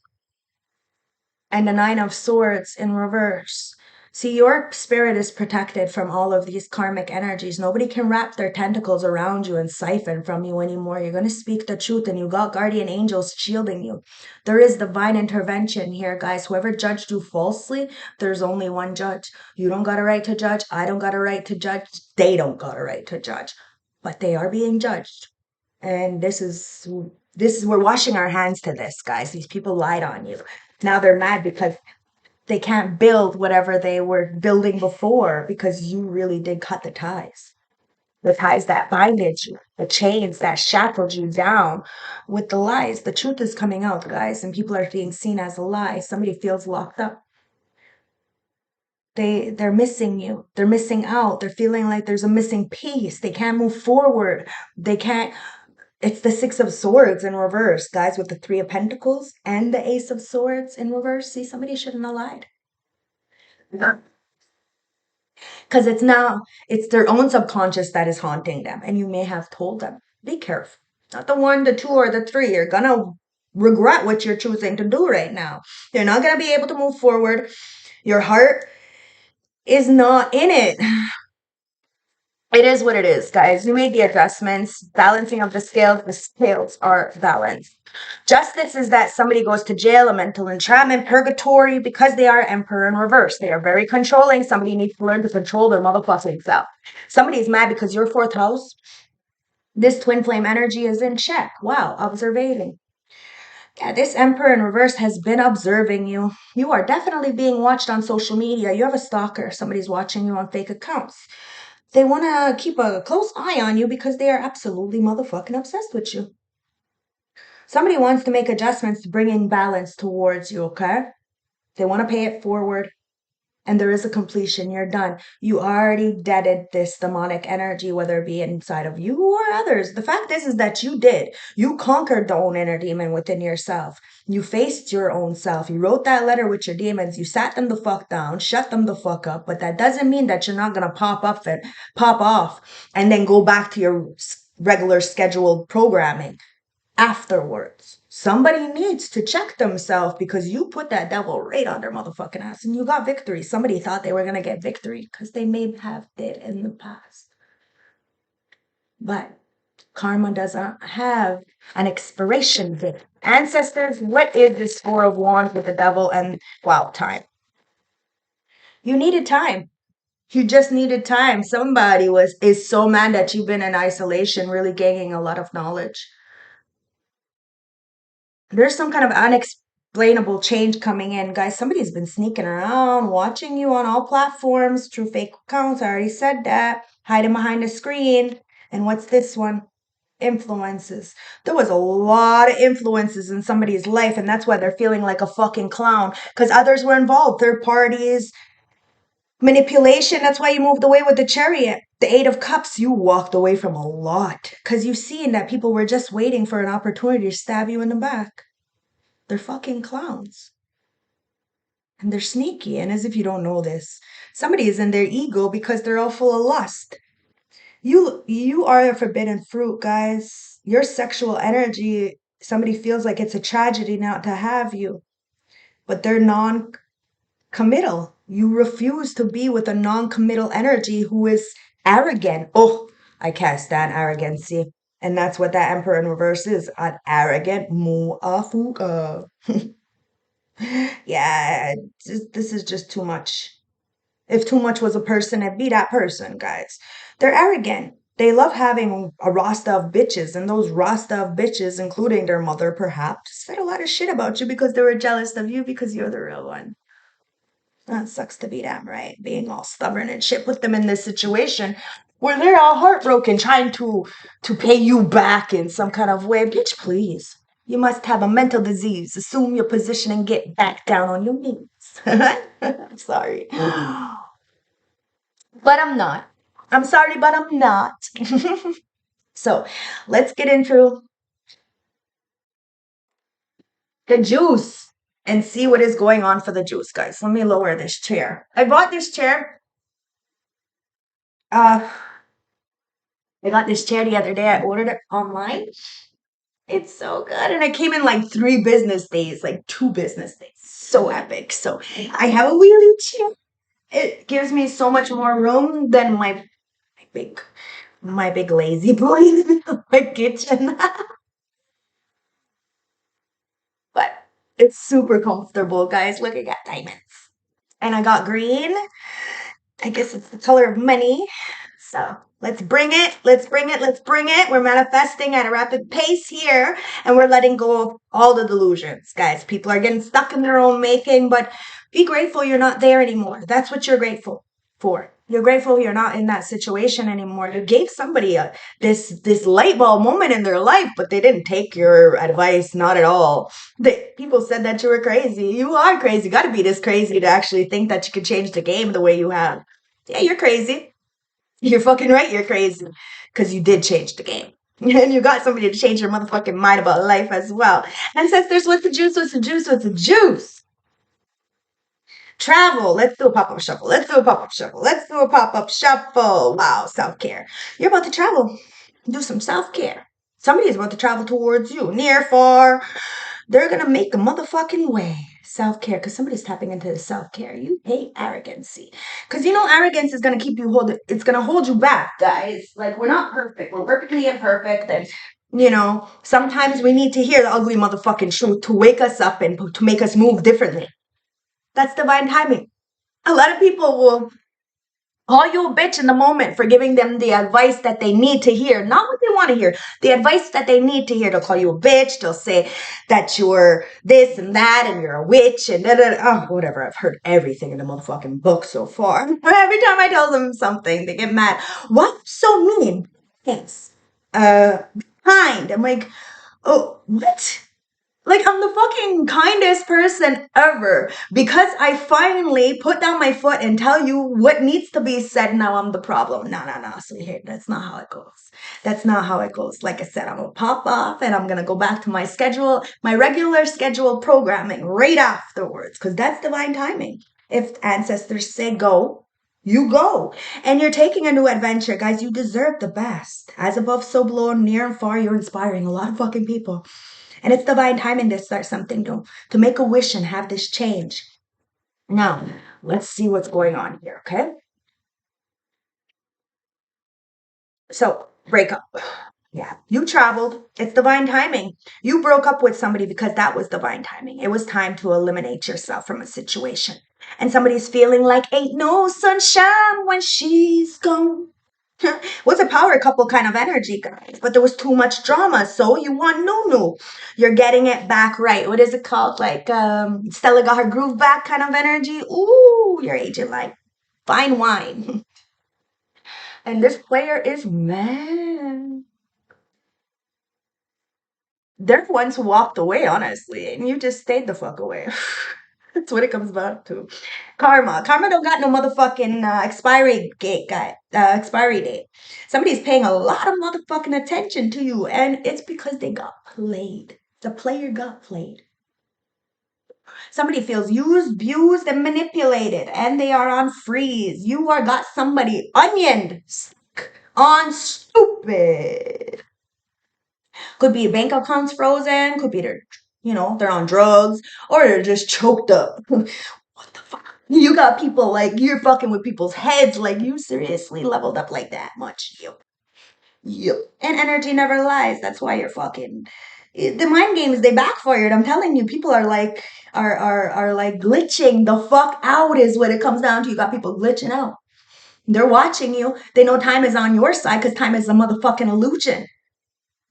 and the Nine of Swords in reverse. See, your spirit is protected from all of these karmic energies. Nobody can wrap their tentacles around you and siphon from you anymore. You're going to speak the truth, and you got guardian angels shielding you. There is divine intervention here, guys. Whoever judged you falsely, there's only one judge. You don't got a right to judge. I don't got a right to judge. They don't got a right to judge. But they are being judged. And this is we're washing our hands to this, guys. These people lied on you. Now they're mad because they can't build whatever they were building before because you really did cut the ties that binded you, the chains that shackled you down with the lies. The truth is coming out, guys, and people are being seen as a lie. Somebody feels locked up. They're missing you. They're missing out. They're feeling like there's a missing piece. They can't move forward. They can't. It's the Six of Swords in reverse, guys, with the Three of Pentacles and the Ace of Swords in reverse. See, somebody shouldn't have lied. Because it's their own subconscious that is haunting them. And you may have told them, be careful. Not the one, the two, or the three. You're going to regret what you're choosing to do right now. You're not going to be able to move forward. Your heart is not in it. It is what it is, guys. You made the adjustments. Balancing of the scales. The scales are balanced. Justice is that somebody goes to jail, a mental entrapment, purgatory, because they are Emperor in reverse. They are very controlling. Somebody needs to learn to control their motherfucking self. Somebody's mad because your fourth house, this twin flame energy is in check. Wow, observing. Yeah, this Emperor in reverse has been observing you. You are definitely being watched on social media. You have a stalker. Somebody's watching you on fake accounts. They want to keep a close eye on you because they are absolutely motherfucking obsessed with you. Somebody wants to make adjustments to bring in balance towards you, okay? They want to pay it forward, and there is a completion. You're done. You already deaded this demonic energy, whether it be inside of you or others. The fact is that you did. You conquered the own inner demon within yourself. You faced your own self. You wrote that letter with your demons. You sat them the fuck down, shut them the fuck up. But that doesn't mean that you're not going to pop off, and then go back to your regular scheduled programming afterwards. Somebody needs to check themselves because you put that devil right on their motherfucking ass and you got victory. Somebody thought they were going to get victory because they may have did in the past. But karma doesn't have an expiration date. Ancestors, what is this Four of Wands with the devil and, wow, time? You needed time. You just needed time. Somebody is so mad that you've been in isolation, really gaining a lot of knowledge. There's some kind of unexplainable change coming in, guys. Somebody's been sneaking around, watching you on all platforms through fake accounts. I already said that. Hiding behind the screen. And what's this one? Influences. There was a lot of influences in somebody's life, and that's why they're feeling like a fucking clown. Because others were involved, third parties, manipulation. That's why you moved away with the chariot. The Eight of Cups, you walked away from a lot. Because you've seen that people were just waiting for an opportunity to stab you in the back. They're fucking clowns. And they're sneaky. And as if you don't know this, somebody is in their ego because they're all full of lust. You are a forbidden fruit, guys. Your sexual energy, somebody feels like it's a tragedy not to have you, but they're non-committal. You refuse to be with a non-committal energy who is arrogant. Oh, I can't stand arrogancy. And that's what that Emperor in reverse is, an arrogant muafuka. Yeah, this is just too much. If too much was a person, it'd be that person, guys. They're arrogant. They love having a roster of bitches, and those roster of bitches, including their mother, perhaps, said a lot of shit about you because they were jealous of you because you're the real one. That sucks to be them, right? Being all stubborn and shit. Put them in this situation where they're all heartbroken, trying to pay you back in some kind of way. Bitch, please. You must have a mental disease. Assume your position and get back down on your knees. I'm sorry. But I'm not. I'm sorry, but I'm not. So let's get into the juice and see what is going on for the juice, guys. Let me lower this chair. I bought this chair. Uh, I got this chair the other day. I ordered it online. It's so good. And it came in like 3 business days, like 2 business days. So epic. So I have a wheelie chair. It gives me so much more room than big my big lazy boy in my kitchen. But it's super comfortable, guys. Look, I got diamonds. And I got green. I guess it's the color of money. So let's bring it. Let's bring it. Let's bring it. We're manifesting at a rapid pace here. And we're letting go of all the delusions, guys. People are getting stuck in their own making, but be grateful you're not there anymore. That's what you're grateful for. You're grateful you're not in that situation anymore. You gave somebody this light bulb moment in their life, but they didn't take your advice, not at all. People said that you were crazy. You are crazy. You got to be this crazy to actually think that you could change the game the way you have. Yeah, you're crazy. You're fucking right, you're crazy. Because you did change the game. And you got somebody to change your motherfucking mind about life as well. Ancestors, what's the juice? What's the juice? What's the juice? Travel. Let's do a pop-up shuffle. Let's do a pop-up shuffle. Let's do a pop-up shuffle. Wow, self-care. You're about to travel. Do some self-care. Somebody is about to travel towards you. Near, far. They're gonna make a motherfucking way. Self-care, because somebody's tapping into the self-care. You hate arrogancy. Because you know arrogance is gonna keep you it's gonna hold you back, guys. Like we're not perfect. We're perfectly imperfect. And sometimes we need to hear the ugly motherfucking truth to wake us up and to make us move differently. That's divine timing. A lot of people will call you a bitch in the moment for giving them the advice that they need to hear, not what they want to hear, the advice that they need to hear. They'll call you a bitch. They'll say that you're this and that and you're a witch and oh, whatever. I've heard everything in the motherfucking book so far. Every time I tell them something, they get mad. What? So mean. Thanks. Kind. I'm like, oh, what? Like, I'm the fucking kindest person ever because I finally put down my foot and tell you what needs to be said. Now I'm the problem. No, no, no, sweetheart. That's not how it goes. That's not how it goes. Like I said, I'm going to pop off and I'm going to go back to my schedule, my regular scheduled programming right afterwards because that's divine timing. If ancestors say go, you go. And you're taking a new adventure, guys. You deserve the best. As above, so below, near and far, you're inspiring a lot of fucking people. And it's divine timing to start something new, to make a wish and have this change. Now, let's see what's going on here, okay? So, breakup. Yeah, you traveled. It's divine timing. You broke up with somebody because that was divine timing. It was time to eliminate yourself from a situation. And somebody's feeling like ain't no sunshine when she's gone. Was a power couple kind of energy, guys, but there was too much drama, so you want Nunu. You're getting it back right. What is it called? Like Stella got her groove back kind of energy. Ooh, you're aging like fine wine. And this player is mad. They're the ones who walked away, honestly, and you just stayed the fuck away. That's what it comes back to. Karma don't got no motherfucking expiry date. Somebody's paying a lot of motherfucking attention to you, and it's because they got played. The player got played. Somebody feels used, abused, and manipulated, and they are on freeze. You are got somebody onioned on stupid. Could be bank accounts frozen, could be they're on drugs, or they're just choked up. What the fuck? You got people like you're fucking with people's heads, like you seriously leveled up like that much. Yep. Yep. And energy never lies. That's why you're fucking the mind games, they backfired. I'm telling you, people are like are like glitching the fuck out is what it comes down to. You got people glitching out. They're watching you. They know time is on your side because time is a motherfucking illusion.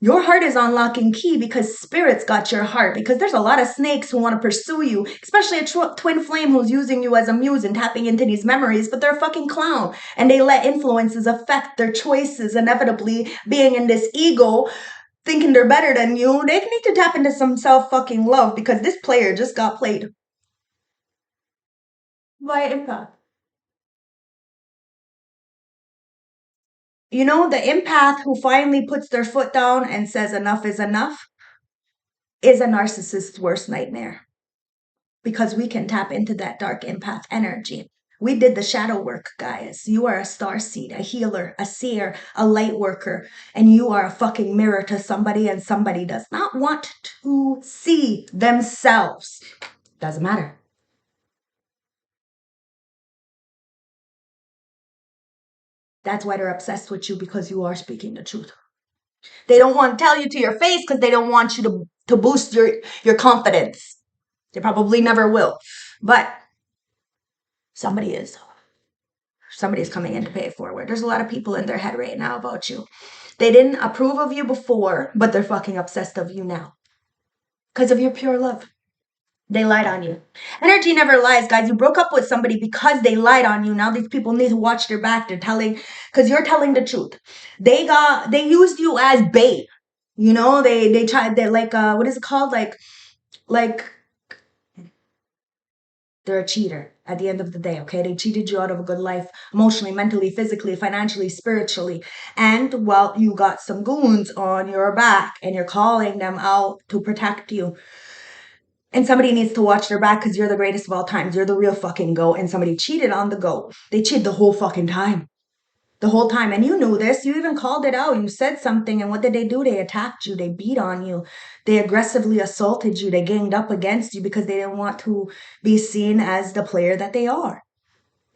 Your heart is on lock and key because spirit's got your heart. Because there's a lot of snakes who want to pursue you, especially a twin flame who's using you as a muse and tapping into these memories, but they're a fucking clown. And they let influences affect their choices, inevitably being in this ego, thinking they're better than you. They need to tap into some self fucking love because this player just got played by empath. You know, the empath who finally puts their foot down and says enough is enough is a narcissist's worst nightmare. Because we can tap into that dark empath energy. We did the shadow work, guys. You are a star seed, a healer, a seer, a light worker, and you are a fucking mirror to somebody, and somebody does not want to see themselves. Doesn't matter. That's why they're obsessed with you because you are speaking the truth. They don't want to tell you to your face because they don't want you to boost your confidence. They probably never will. But somebody is. Somebody's coming in to pay it forward. There's a lot of people in their head right now about you. They didn't approve of you before, but they're fucking obsessed of you now. Because of your pure love. They lied on you. Energy never lies, guys. You broke up with somebody because they lied on you. Now these people need to watch their back. They're telling, because you're telling the truth. They used you as bait. You know, they tried, they're like, what is it called? Like, they're a cheater at the end of the day, okay? They cheated you out of a good life, emotionally, mentally, physically, financially, spiritually. And, well, you got some goons on your back and you're calling them out to protect you. And somebody needs to watch their back because you're the greatest of all times. You're the real fucking GOAT. And somebody cheated on the GOAT. They cheated the whole fucking time. The whole time. And you knew this. You even called it out. You said something. And what did they do? They attacked you. They beat on you. They aggressively assaulted you. They ganged up against you because they didn't want to be seen as the player that they are.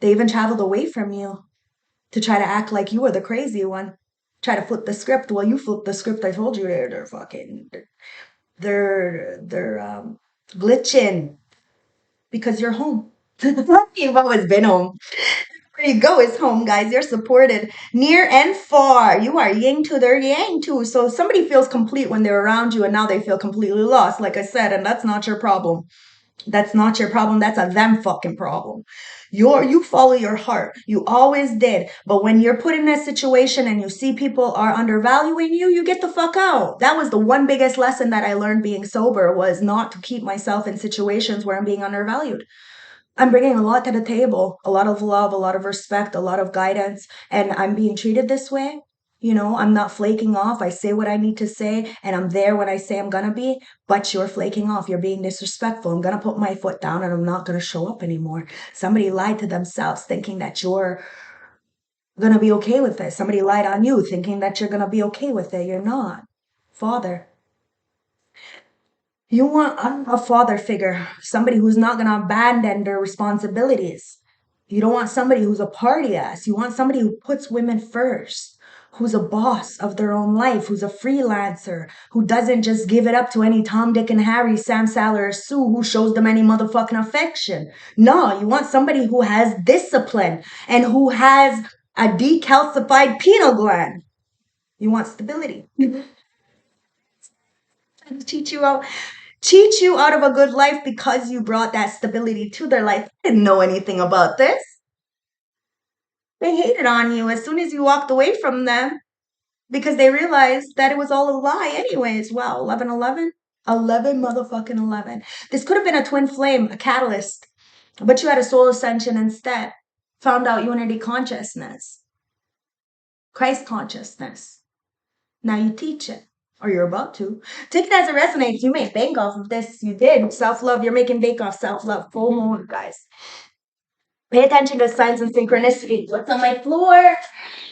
They even traveled away from you to try to act like you were the crazy one. Try to flip the script. Well, you flipped the script. I told you they're fucking, they're glitching because you're home. You've always been home. There you go, it's home, guys. You're supported near and far. You are yin to their yang too. So somebody feels complete when they're around you and now they feel completely lost, like I said, and that's not your problem. That's not your problem. That's a them fucking problem. You follow your heart. You always did. But when you're put in that situation and you see people are undervaluing you, you get the fuck out. That was the one biggest lesson that I learned being sober was not to keep myself in situations where I'm being undervalued. I'm bringing a lot to the table, a lot of love, a lot of respect, a lot of guidance, and I'm being treated this way. You know, I'm not flaking off. I say what I need to say, and I'm there when I say I'm gonna be, but you're flaking off. You're being disrespectful. I'm gonna put my foot down and I'm not gonna show up anymore. Somebody lied to themselves thinking that you're gonna be okay with it. Somebody lied on you thinking that you're gonna be okay with it. You're not. Father. You want a father figure, somebody who's not going to abandon their responsibilities. You don't want somebody who's a party ass. You want somebody who puts women first, who's a boss of their own life, who's a freelancer, who doesn't just give it up to any Tom, Dick, and Harry, Sam, Sally, or Sue who shows them any motherfucking affection. No, you want somebody who has discipline and who has a decalcified pineal gland. You want stability. Teach you out of a good life because you brought that stability to their life. They didn't know anything about this. They hated on you as soon as you walked away from them because they realized that it was all a lie anyways. Wow, 11-11? 11 motherfucking 11. This could have been a twin flame, a catalyst, but you had a soul ascension instead. Found out unity consciousness, Christ consciousness. Now you teach it, or you're about to. Take it as it resonates. You made bank off of this. You did. Self-love. You're making bank off self-love. Full moon, guys. Pay attention to signs and synchronicities. What's on my floor?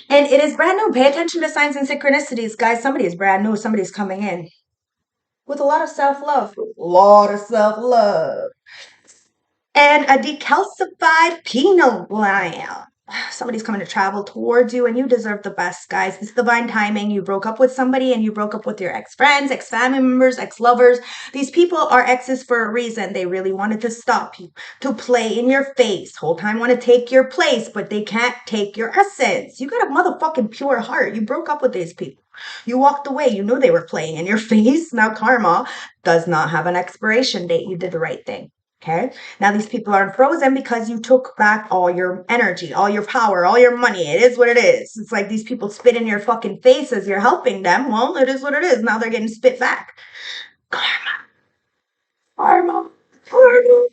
And it is brand new. Pay attention to signs and synchronicities, guys. Somebody is brand new. Somebody's coming in with a lot of self-love. A lot of self-love. And a decalcified pineal gland. Somebody's coming to travel towards you, and you deserve the best, guys. It's divine timing. You broke up with somebody, and you broke up with your ex-friends, ex-family members, ex-lovers. These people are exes for a reason. They really wanted to stop you, to play in your face. Whole time want to take your place, but they can't take your essence. You got a motherfucking pure heart. You broke up with these people. You walked away. You knew they were playing in your face. Now karma does not have an expiration date. You did the right thing. Okay. Now these people aren't frozen because you took back all your energy, all your power, all your money. It is what it is. It's like these people spit in your fucking face as you're helping them. Well, it is what it is. Now they're getting spit back. Karma. Karma. Karma.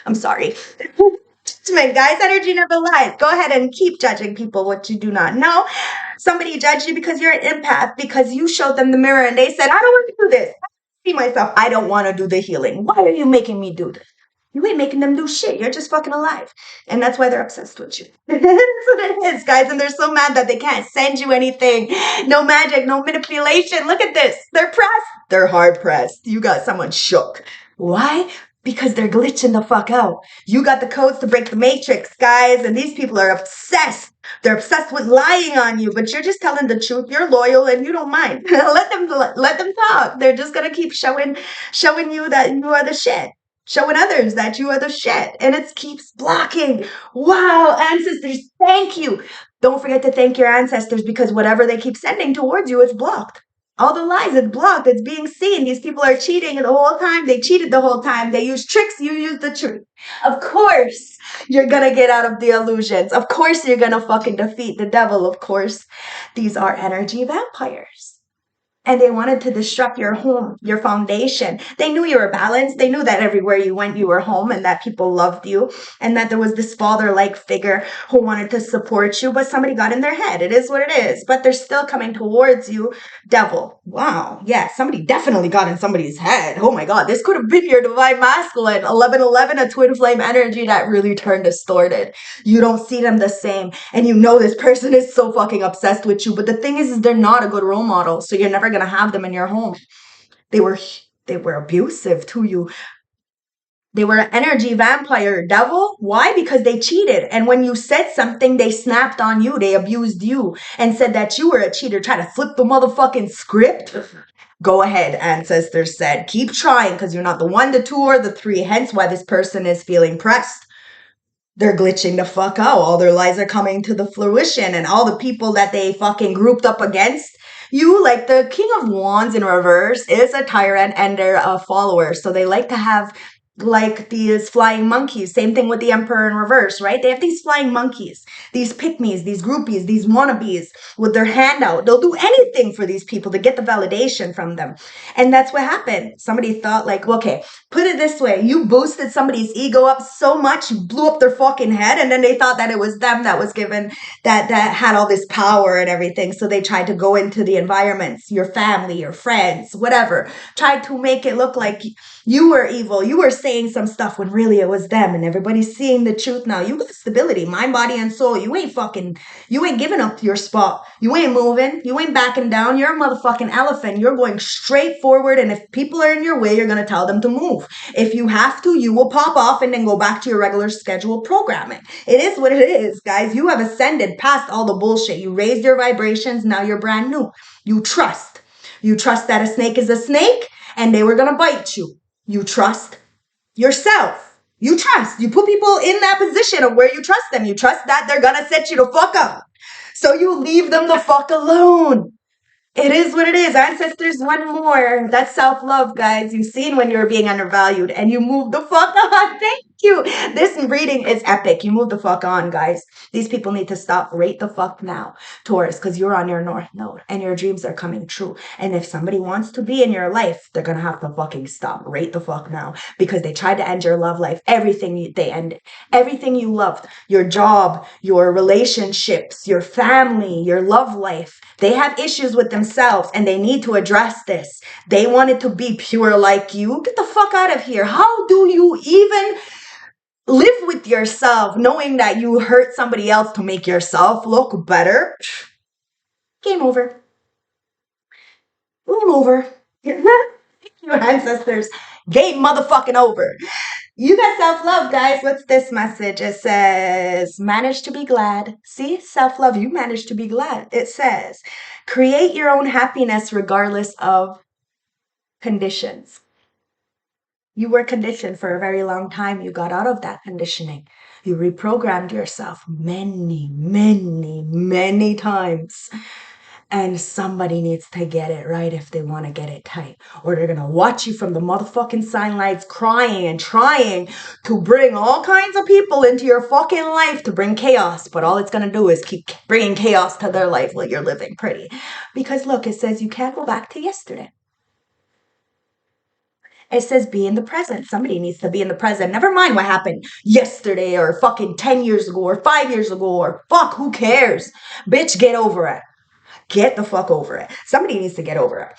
I'm sorry. Judgment, guys. Energy never lies. Go ahead and keep judging people what you do not know. Somebody judged you because you're an empath, because you showed them the mirror and they said, I don't want to do this. I see myself. I don't want to do the healing. Why are you making me do this? You ain't making them do shit. You're just fucking alive. And that's why they're obsessed with you. That's what it is, guys. And they're so mad that they can't send you anything. No magic, no manipulation. Look at this. They're pressed. They're hard pressed. You got someone shook. Why? Because they're glitching the fuck out. You got the codes to break the matrix, guys. And these people are obsessed. They're obsessed with lying on you, but you're just telling the truth. You're loyal and you don't mind. Let them talk. They're just gonna keep showing you that you are the shit. Showing others that you are the shit. And it keeps blocking. Wow, ancestors, thank you. Don't forget to thank your ancestors, because whatever they keep sending towards you is blocked. All the lies, it's blocked. It's being seen. These people are cheating the whole time. They cheated the whole time. They use tricks. You use the truth. Of course, you're going to get out of the illusions. Of course, you're going to fucking defeat the devil. Of course, these are energy vampires. And they wanted to disrupt your home, your foundation. They knew you were balanced. They knew that everywhere you went, you were home, and that people loved you, and that there was this father-like figure who wanted to support you, but somebody got in their head. It is what it is. But they're still coming towards you. Devil. Wow. Yeah, somebody definitely got in somebody's head. Oh my God. This could have been your divine masculine. 11-11, a twin flame energy that really turned distorted. You don't see them the same. And you know this person is so fucking obsessed with you. But the thing is they're not a good role model. So you're never going to have them in your home. They were abusive to you. They were an energy vampire, devil. Why? Because they cheated. And when you said something, they snapped on you. They abused you and said that you were a cheater, trying to flip the motherfucking script. Go ahead, ancestors said. Keep trying, because you're not the 1, the 2, or the 3. Hence why this person is feeling pressed. They're glitching the fuck out. All their lies are coming to the fruition, and all the people that they fucking grouped up against you, like the King of Wands in reverse, is a tyrant and they're a follower. So they like to have like these flying monkeys. Same thing with the Emperor in reverse, right? They have these flying monkeys, these pick-me's, these groupies, these wannabes with their hand out. They'll do anything for these people to get the validation from them. And that's what happened. Somebody thought like, okay, put it this way. You boosted somebody's ego up so much, you blew up their fucking head. And then they thought that it was them that was given, that had all this power and everything. So they tried to go into the environments, your family, your friends, whatever. Tried to make it look like you were evil. You were saying saying some stuff when really it was them, and everybody's seeing the truth now. You got stability, mind, body, and soul. You ain't giving up your spot. You ain't moving. You ain't backing down. You're a motherfucking elephant. You're going straight forward, and if people are in your way, you're going to tell them to move. If you have to, you will pop off and then go back to your regular scheduled programming. It is what it is, guys. You have ascended past all the bullshit. You raised your vibrations. Now you're brand new. You trust. You trust that a snake is a snake and they were going to bite you. You trust yourself. You trust. You put people in that position of where you trust them. You trust that they're going to set you the fuck up. So you leave them the fuck alone. It is what it is. Ancestors, one more. That's self-love, guys. You've seen when you're being undervalued and you move the fuck on. Thank you. This reading is epic. You move the fuck on, guys. These people need to stop. Rate the fuck now, Taurus, because you're on your north node and your dreams are coming true. And if somebody wants to be in your life, they're going to have to fucking stop. Rate the fuck now, because they tried to end your love life. Everything they ended. Everything you loved. Your job, your relationships, your family, your love life. They have issues with themselves and they need to address this. They wanted to be pure like you. Get the fuck out of here. How do you even live with yourself knowing that you hurt somebody else to make yourself look better? Game over. Game over. Your ancestors. Game motherfucking over. You got self-love, guys. What's this message? It says, manage to be glad. See, self-love, you manage to be glad. It says, create your own happiness regardless of conditions. You were conditioned for a very long time. You got out of that conditioning. You reprogrammed yourself many, many, many times. And somebody needs to get it right if they want to get it tight. Or they're going to watch you from the motherfucking sign lights crying and trying to bring all kinds of people into your fucking life to bring chaos. But all it's going to do is keep bringing chaos to their life while you're living pretty. Because look, it says you can't go back to yesterday. It says be in the present. Somebody needs to be in the present. Never mind what happened yesterday or fucking 10 years ago or 5 years ago or fuck, who cares? Bitch, get over it. Get the fuck over it. Somebody needs to get over it.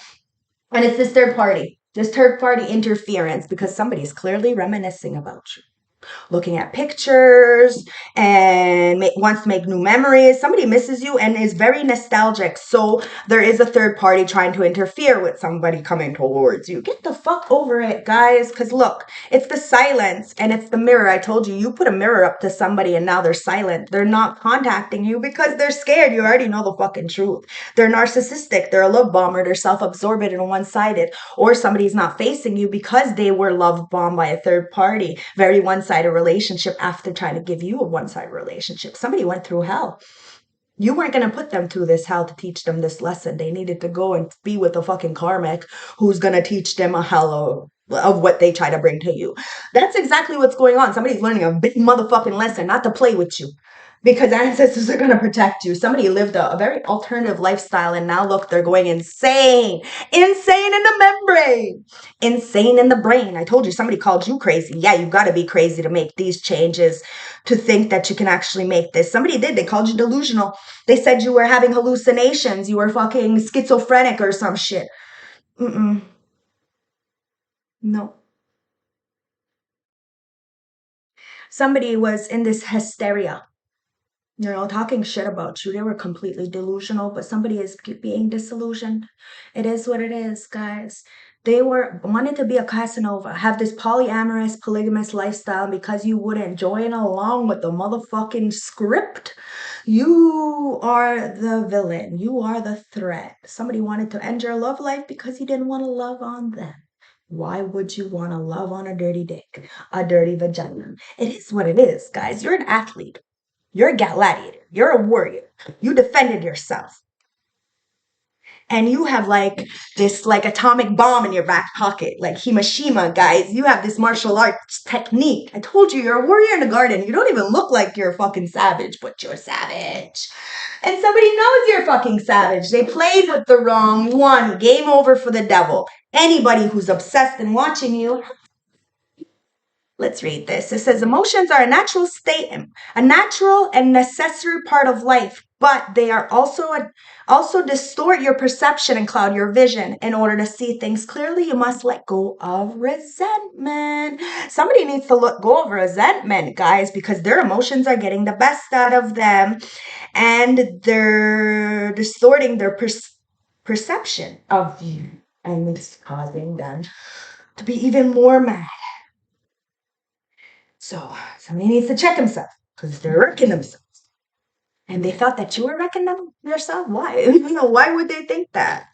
And it's this third party interference, because somebody's clearly reminiscing about you. Looking at pictures and wants to make new memories. Somebody misses you and is very nostalgic. So there is a third party trying to interfere with somebody coming towards you. Get the fuck over it, guys. Because look, it's the silence and it's the mirror. I told you, you put a mirror up to somebody and now they're silent. They're not contacting you because they're scared. You already know the fucking truth. They're narcissistic. They're a love bomber. They're self-absorbed and one-sided. Or somebody's not facing you because they were love bombed by a third party. Very one-sided relationship after trying to give you a one-sided relationship. Somebody went through hell. You weren't going to put them through this hell to teach them this lesson. They needed to go and be with a fucking karmic who's going to teach them a hell of what they try to bring to you. That's exactly what's going on. Somebody's learning a big motherfucking lesson not to play with you, because ancestors are going to protect you. Somebody lived a very alternative lifestyle and now look, they're going insane. Insane in the membrane. Insane in the brain. I told you, somebody called you crazy. Yeah, you got to be crazy to make these changes, to think that you can actually make this. Somebody did. They called you delusional. They said you were having hallucinations. You were fucking schizophrenic or some shit. No. Somebody was in this hysteria, talking shit about you. They were completely delusional, but somebody is being disillusioned. It is what it is, guys. They wanted to be a Casanova, have this polyamorous, polygamous lifestyle, because you wouldn't join along with the motherfucking script. You are the villain. You are the threat. Somebody wanted to end your love life because you didn't want to love on them. Why would you want to love on a dirty dick, a dirty vagina? It is what it is, guys. You're an athlete. You're a gladiator. You're a warrior. You defended yourself. And you have this atomic bomb in your back pocket, like Hiroshima, guys. You have this martial arts technique. I told you, you're a warrior in the garden. You don't even look like you're a fucking savage, but you're savage. And somebody knows you're fucking savage. They played with the wrong one. Game over for the devil. Anybody who's obsessed and watching you. Let's read this. It says, emotions are a natural state, a natural and necessary part of life. but they are also distort your perception and cloud your vision. In order to see things clearly, you must let go of resentment. Somebody needs to let go of resentment, guys, because their emotions are getting the best out of them, and they're distorting their perception of you, and it's causing them to be even more mad. So somebody needs to check himself because they're wrecking themselves. And they thought that you were wrecking them yourself? Why? Why would they think that?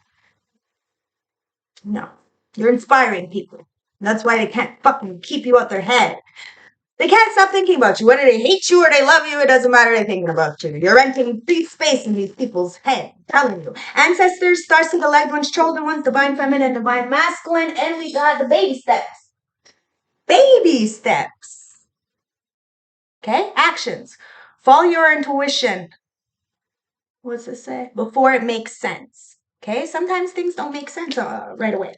No. You're inspiring people. That's why they can't fucking keep you out their head. They can't stop thinking about you. Whether they hate you or they love you, it doesn't matter. They're thinking about you. You're renting free space in these people's head. I'm telling you. Ancestors, stars to the loved ones, chosen ones, divine feminine, divine masculine, and we got the baby steps. Baby steps. Okay? Actions. Follow your intuition. What's it say? Before it makes sense. Okay? Sometimes things don't make sense right away.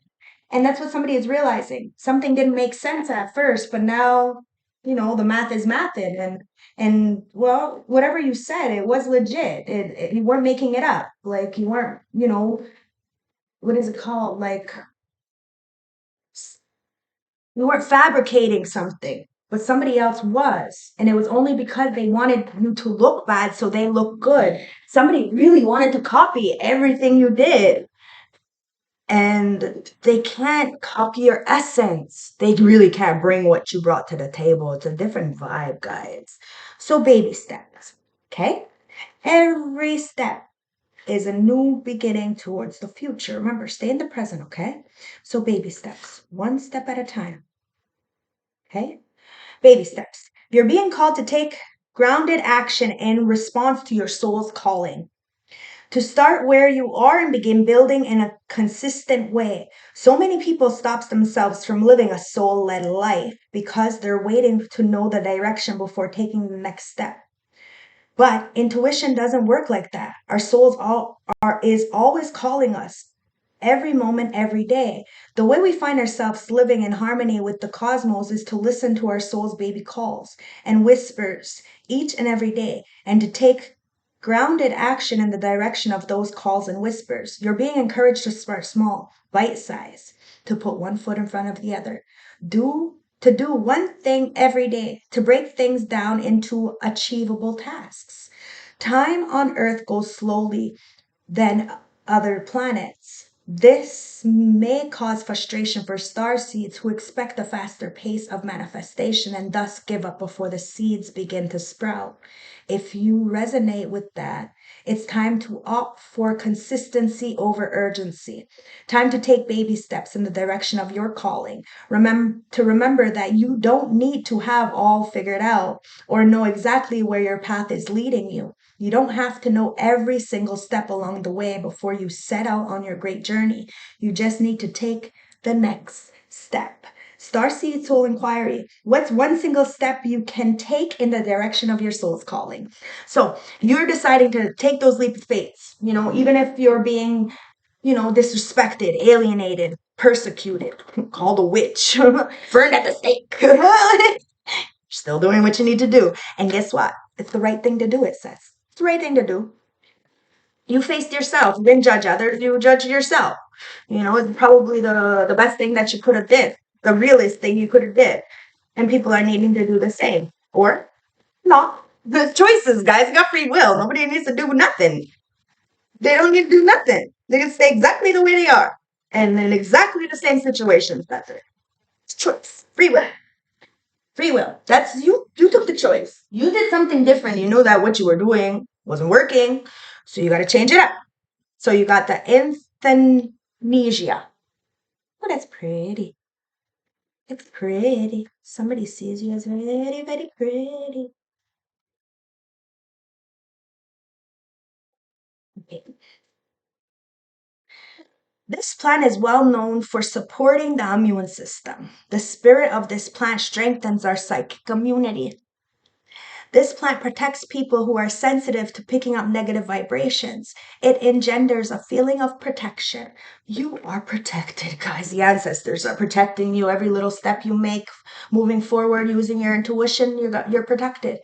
And that's what somebody is realizing. Something didn't make sense at first, but now, the math is mathing. And well, whatever you said, it was legit. You weren't making it up. Like, you weren't, what is it called? Like, you weren't fabricating something, but somebody else was. And it was only because they wanted you to look bad, so they look good. Somebody really wanted to copy everything you did. And they can't copy your essence. They really can't bring what you brought to the table. It's a different vibe, guys. So baby steps, okay? Every step is a new beginning towards the future. Remember, stay in the present, okay? So baby steps, one step at a time, okay? Baby steps. You're being called to take grounded action in response to your soul's calling. To start where you are and begin building in a consistent way. So many people stop themselves from living a soul-led life because they're waiting to know the direction before taking the next step. But intuition doesn't work like that. Our souls is always calling us every moment, every day. The way we find ourselves living in harmony with the cosmos is to listen to our soul's baby calls and whispers each and every day, and to take grounded action in the direction of those calls and whispers. You're being encouraged to start small, bite size, to put one foot in front of the other. To do one thing every day, to break things down into achievable tasks. Time on Earth goes slowly than other planets. This may cause frustration for starseeds who expect a faster pace of manifestation and thus give up before the seeds begin to sprout. If you resonate with that, it's time to opt for consistency over urgency. Time to take baby steps in the direction of your calling. Remember that you don't need to have all figured out or know exactly where your path is leading you. You don't have to know every single step along the way before you set out on your great journey. You just need to take the next step. Starseed Soul Inquiry. What's one single step you can take in the direction of your soul's calling? So you're deciding to take those leap of faith, even if you're being, disrespected, alienated, persecuted, called a witch, burned at the stake. Still doing what you need to do. And guess what? It's the right thing to do, it says. It's the right thing to do. You faced yourself. You didn't judge others. You judged yourself. It's probably the best thing that you could have did. The realest thing you could have did. And people are needing to do the same. Or not. The choices, guys. You got free will. Nobody needs to do nothing. They don't need to do nothing. They can stay exactly the way they are. And in exactly the same situations. That's it. It's choice. Free will. Free will. That's you. You took the choice. You did something different. You knew that what you were doing wasn't working. So you got to change it up. So you got the euthanasia. Oh, that's pretty. It's pretty. Somebody sees you as very, very pretty. Okay. This plant is well known for supporting the immune system. The spirit of this plant strengthens our psychic immunity. This plant protects people who are sensitive to picking up negative vibrations. It engenders a feeling of protection. You are protected, guys. The ancestors are protecting you. Every little step you make moving forward using your intuition, you're protected.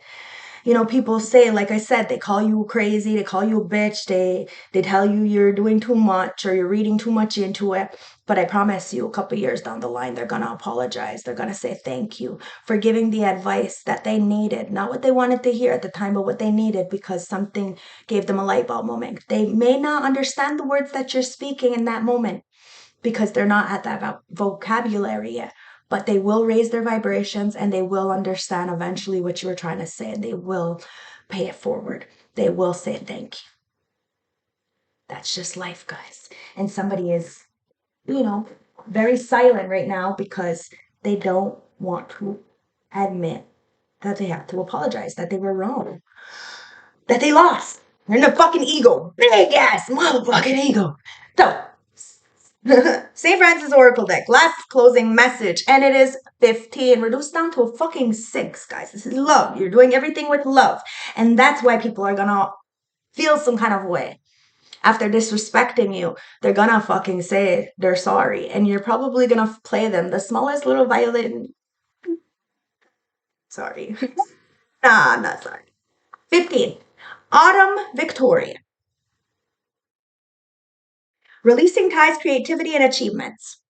You know, people say, like I said, they call you crazy, they call you a bitch, they tell you you're doing too much or you're reading too much into it. But I promise you, a couple years down the line, they're gonna apologize. They're gonna say thank you for giving the advice that they needed, not what they wanted to hear at the time, but what they needed because something gave them a light bulb moment. They may not understand the words that you're speaking in that moment because they're not at that vocabulary yet, but they will raise their vibrations and they will understand eventually what you were trying to say and they will pay it forward. They will say thank you. That's just life, guys. And somebody is, you know, very silent right now because they don't want to admit that they have to apologize, that they were wrong, that they lost. They're in the fucking ego. Big ass motherfucking ego. So, St. Francis Oracle deck, last closing message, and it is 15, reduced down to a fucking 6, guys. This is love. You're doing everything with love. And that's why people are gonna feel some kind of way. After disrespecting you, they're gonna fucking say they're sorry. And you're probably gonna play them the smallest little violin. Sorry. Nah, I'm not sorry. 15. Autumn Victoria. Releasing ties, creativity, and achievements.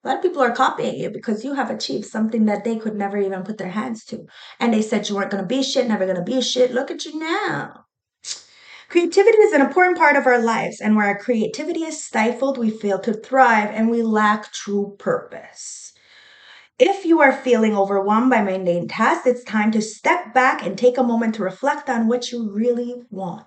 A lot of people are copying you because you have achieved something that they could never even put their hands to. And they said you weren't going to be shit, never going to be shit. Look at you now. Creativity is an important part of our lives, and where our creativity is stifled, we fail to thrive and we lack true purpose. If you are feeling overwhelmed by mundane tasks, it's time to step back and take a moment to reflect on what you really want.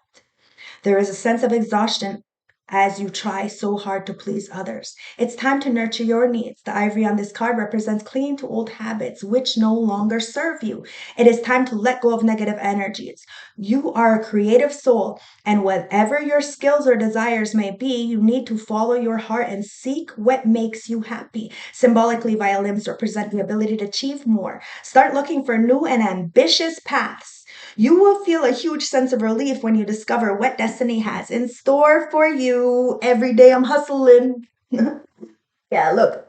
There is a sense of exhaustion as you try so hard to please others. It's time to nurture your needs. The ivory on this card represents clinging to old habits which no longer serve you. It is time to let go of negative energies. You are a creative soul, and whatever your skills or desires may be, you need to follow your heart and seek what makes you happy. Symbolically, violins represent the ability to achieve more. Start looking for new and ambitious paths. You will feel a huge sense of relief when you discover what destiny has in store for you. Every day I'm hustling. Yeah, look.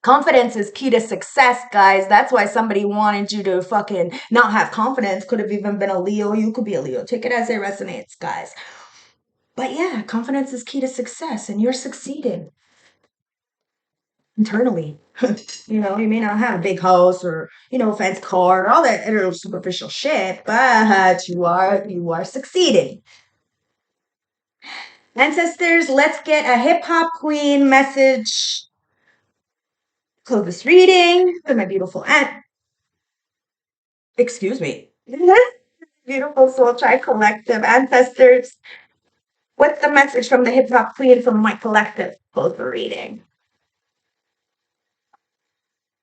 Confidence is key to success, guys. That's why somebody wanted you to fucking not have confidence. Could have even been a Leo. You could be a Leo. Take it as it resonates, guys. But yeah, confidence is key to success, and you're succeeding internally. You know, you may not have a big house or, you know, fancy car, all that little superficial shit, but you are succeeding. Ancestors, let's get a hip hop queen message. Close this reading for my beautiful aunt. Excuse me. Beautiful Soul Tribe Collective ancestors. What's the message from the hip hop queen from my collective? Close the reading.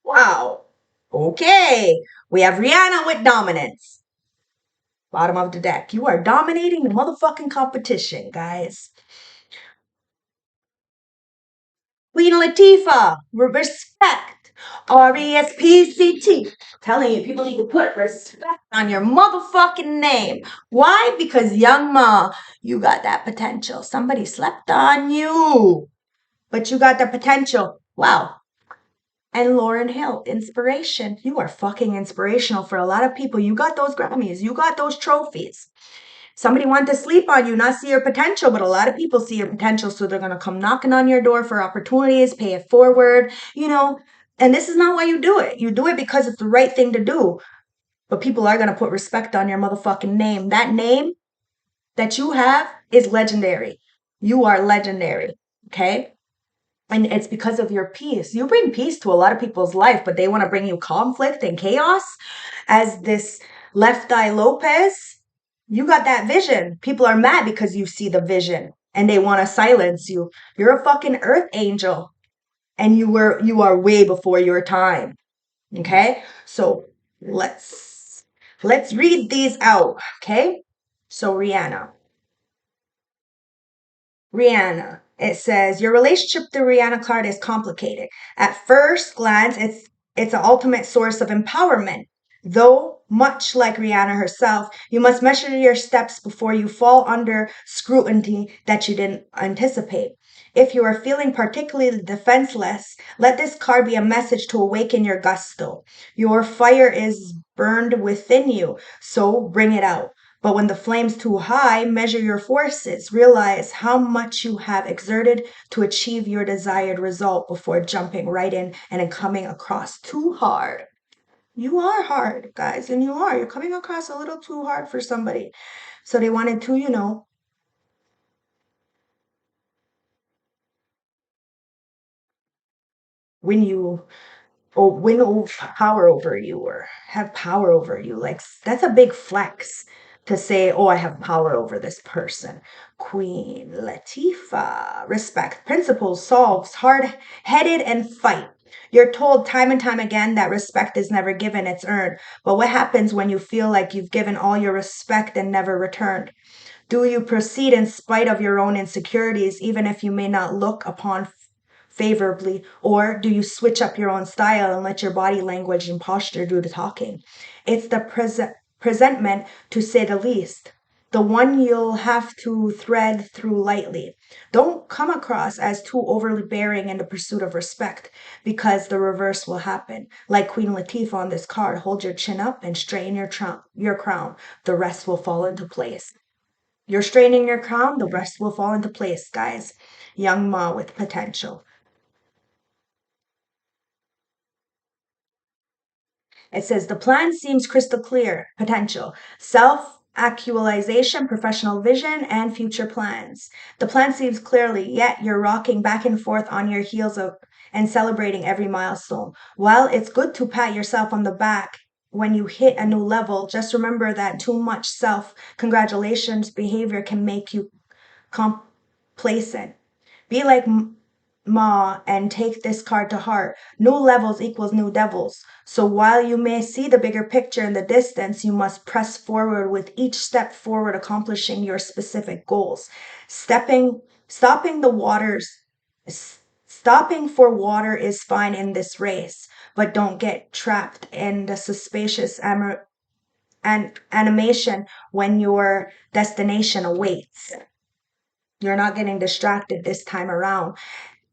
Wow. Okay. We have Rihanna with dominance. Bottom of the deck. You are dominating the motherfucking competition, guys. Queen Latifah, respect. RESPCT. Telling you, people need to put respect on your motherfucking name. Why? Because young ma, you got that potential. Somebody slept on you, but you got the potential. Wow. And Lauryn Hill, inspiration. You are fucking inspirational for a lot of people. You got those Grammys. You got those trophies. Somebody wanted to sleep on you, not see your potential, but a lot of people see your potential, so they're going to come knocking on your door for opportunities, pay it forward, you know. And this is not why you do it. You do it because it's the right thing to do. But people are going to put respect on your motherfucking name. That name that you have is legendary. You are legendary, okay? And it's because of your peace. You bring peace to a lot of people's life, but they want to bring you conflict and chaos. As this Left Eye Lopez, you got that vision. People are mad because you see the vision and they want to silence you. You're a fucking earth angel and you are way before your time. Okay? So let's read these out, okay? So Rihanna. It says your relationship to Rihanna card is complicated. At first glance, it's an ultimate source of empowerment. Though, much like Rihanna herself, you must measure your steps before you fall under scrutiny that you didn't anticipate. If you are feeling particularly defenseless, let this card be a message to awaken your gusto. Your fire is burned within you, so bring it out. But when the flame's too high, measure your forces. Realize how much you have exerted to achieve your desired result before jumping right in and then coming across too hard. You are hard, guys, and you are. You're coming across a little too hard for somebody. So they wanted to, win you or win power over you or have power over you. Like that's a big flex to say, oh, I have power over this person. Queen Latifah, respect, principles, solves, hard headed, and fight. You're told time and time again that respect is never given, it's earned. But what happens when you feel like you've given all your respect and never returned? Do you proceed in spite of your own insecurities, even if you may not look upon favorably? Or do you switch up your own style and let your body language and posture do the talking? It's the presentment, to say the least. The one you'll have to thread through lightly. Don't come across as too overly bearing in the pursuit of respect, because the reverse will happen. Like Queen Latifah on this card, hold your chin up and straighten your crown. The rest will fall into place. You're straightening your crown, the rest will fall into place, guys. Young Ma with potential. It says the plan seems crystal clear. Potential, self actualization, professional vision, and future plans. The plan seems clearly, yet you're rocking back and forth on your heels and celebrating every milestone. While it's good to pat yourself on the back when you hit a new level, just remember that too much self congratulations behavior can make you complacent. Be like Ma and take this card to heart. New levels equals new devils. So while you may see the bigger picture in the distance, you must press forward with each step forward, accomplishing your specific goals. Stopping the waters, stopping for water is fine in this race, but don't get trapped in the suspicious animation when your destination awaits. You're not getting distracted this time around.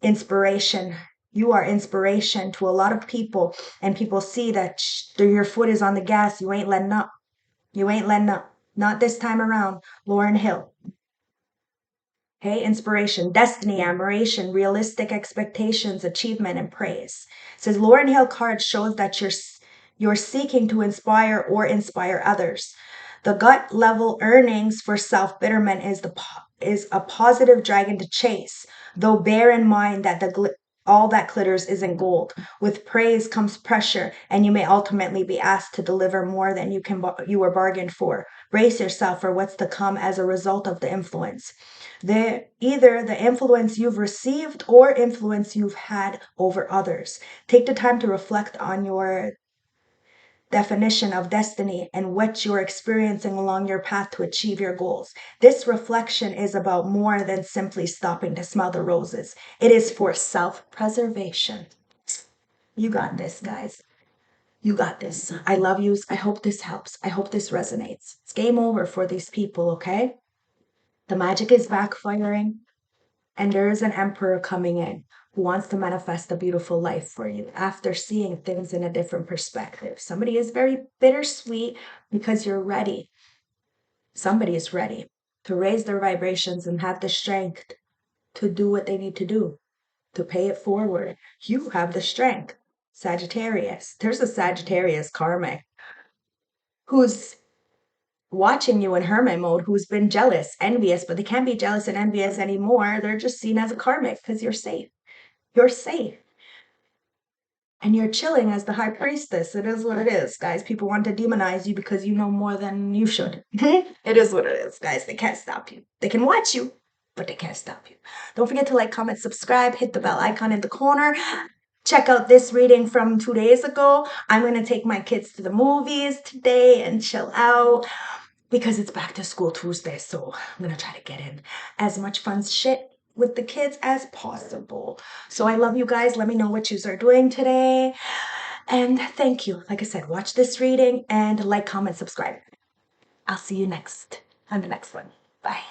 Inspiration. You are inspiration to a lot of people, and people see that your foot is on the gas. You ain't letting up. You ain't letting up. Not this time around. Lauren Hill. Okay, inspiration, destiny, admiration, realistic expectations, achievement, and praise. It says Lauren Hill card shows that you're seeking to inspire or inspire others. The gut level earnings for self betterment is a positive dragon to chase. Though bear in mind that all that glitters isn't gold. With praise comes pressure, and you may ultimately be asked to deliver more than you were bargained for. Brace yourself for what's to come as a result of the influence. Either the influence you've received or influence you've had over others. Take the time to reflect on your definition of destiny and what you're experiencing along your path to achieve your goals. This reflection is about more than simply stopping to smell the roses. It is for self-preservation. You got this, guys. You got this. I love you. I hope this helps. I hope this resonates. It's game over for these people, okay? The magic is backfiring. And there is an emperor coming in who wants to manifest a beautiful life for you after seeing things in a different perspective. Somebody is very bittersweet because you're ready. Somebody is ready to raise their vibrations and have the strength to do what they need to do, to pay it forward. You have the strength. Sagittarius. There's a Sagittarius karmic who's watching you in hermit mode, who's been jealous, envious, but they can't be jealous and envious anymore. They're just seen as a karmic because you're safe. You're safe. And you're chilling as the high priestess. It is what it is, guys. People want to demonize you because you know more than you should. It is what it is, guys. They can't stop you. They can watch you, but they can't stop you. Don't forget to like, comment, subscribe, hit the bell icon in the corner. Check out this reading from 2 days ago. I'm going to take my kids to the movies today and chill out because it's back to school Tuesday. So I'm going to try to get in as much fun shit with the kids as possible. So I love you guys. Let me know what you are doing today. And thank you. Like I said, watch this reading and like, comment, subscribe. I'll see you next on the next one. Bye.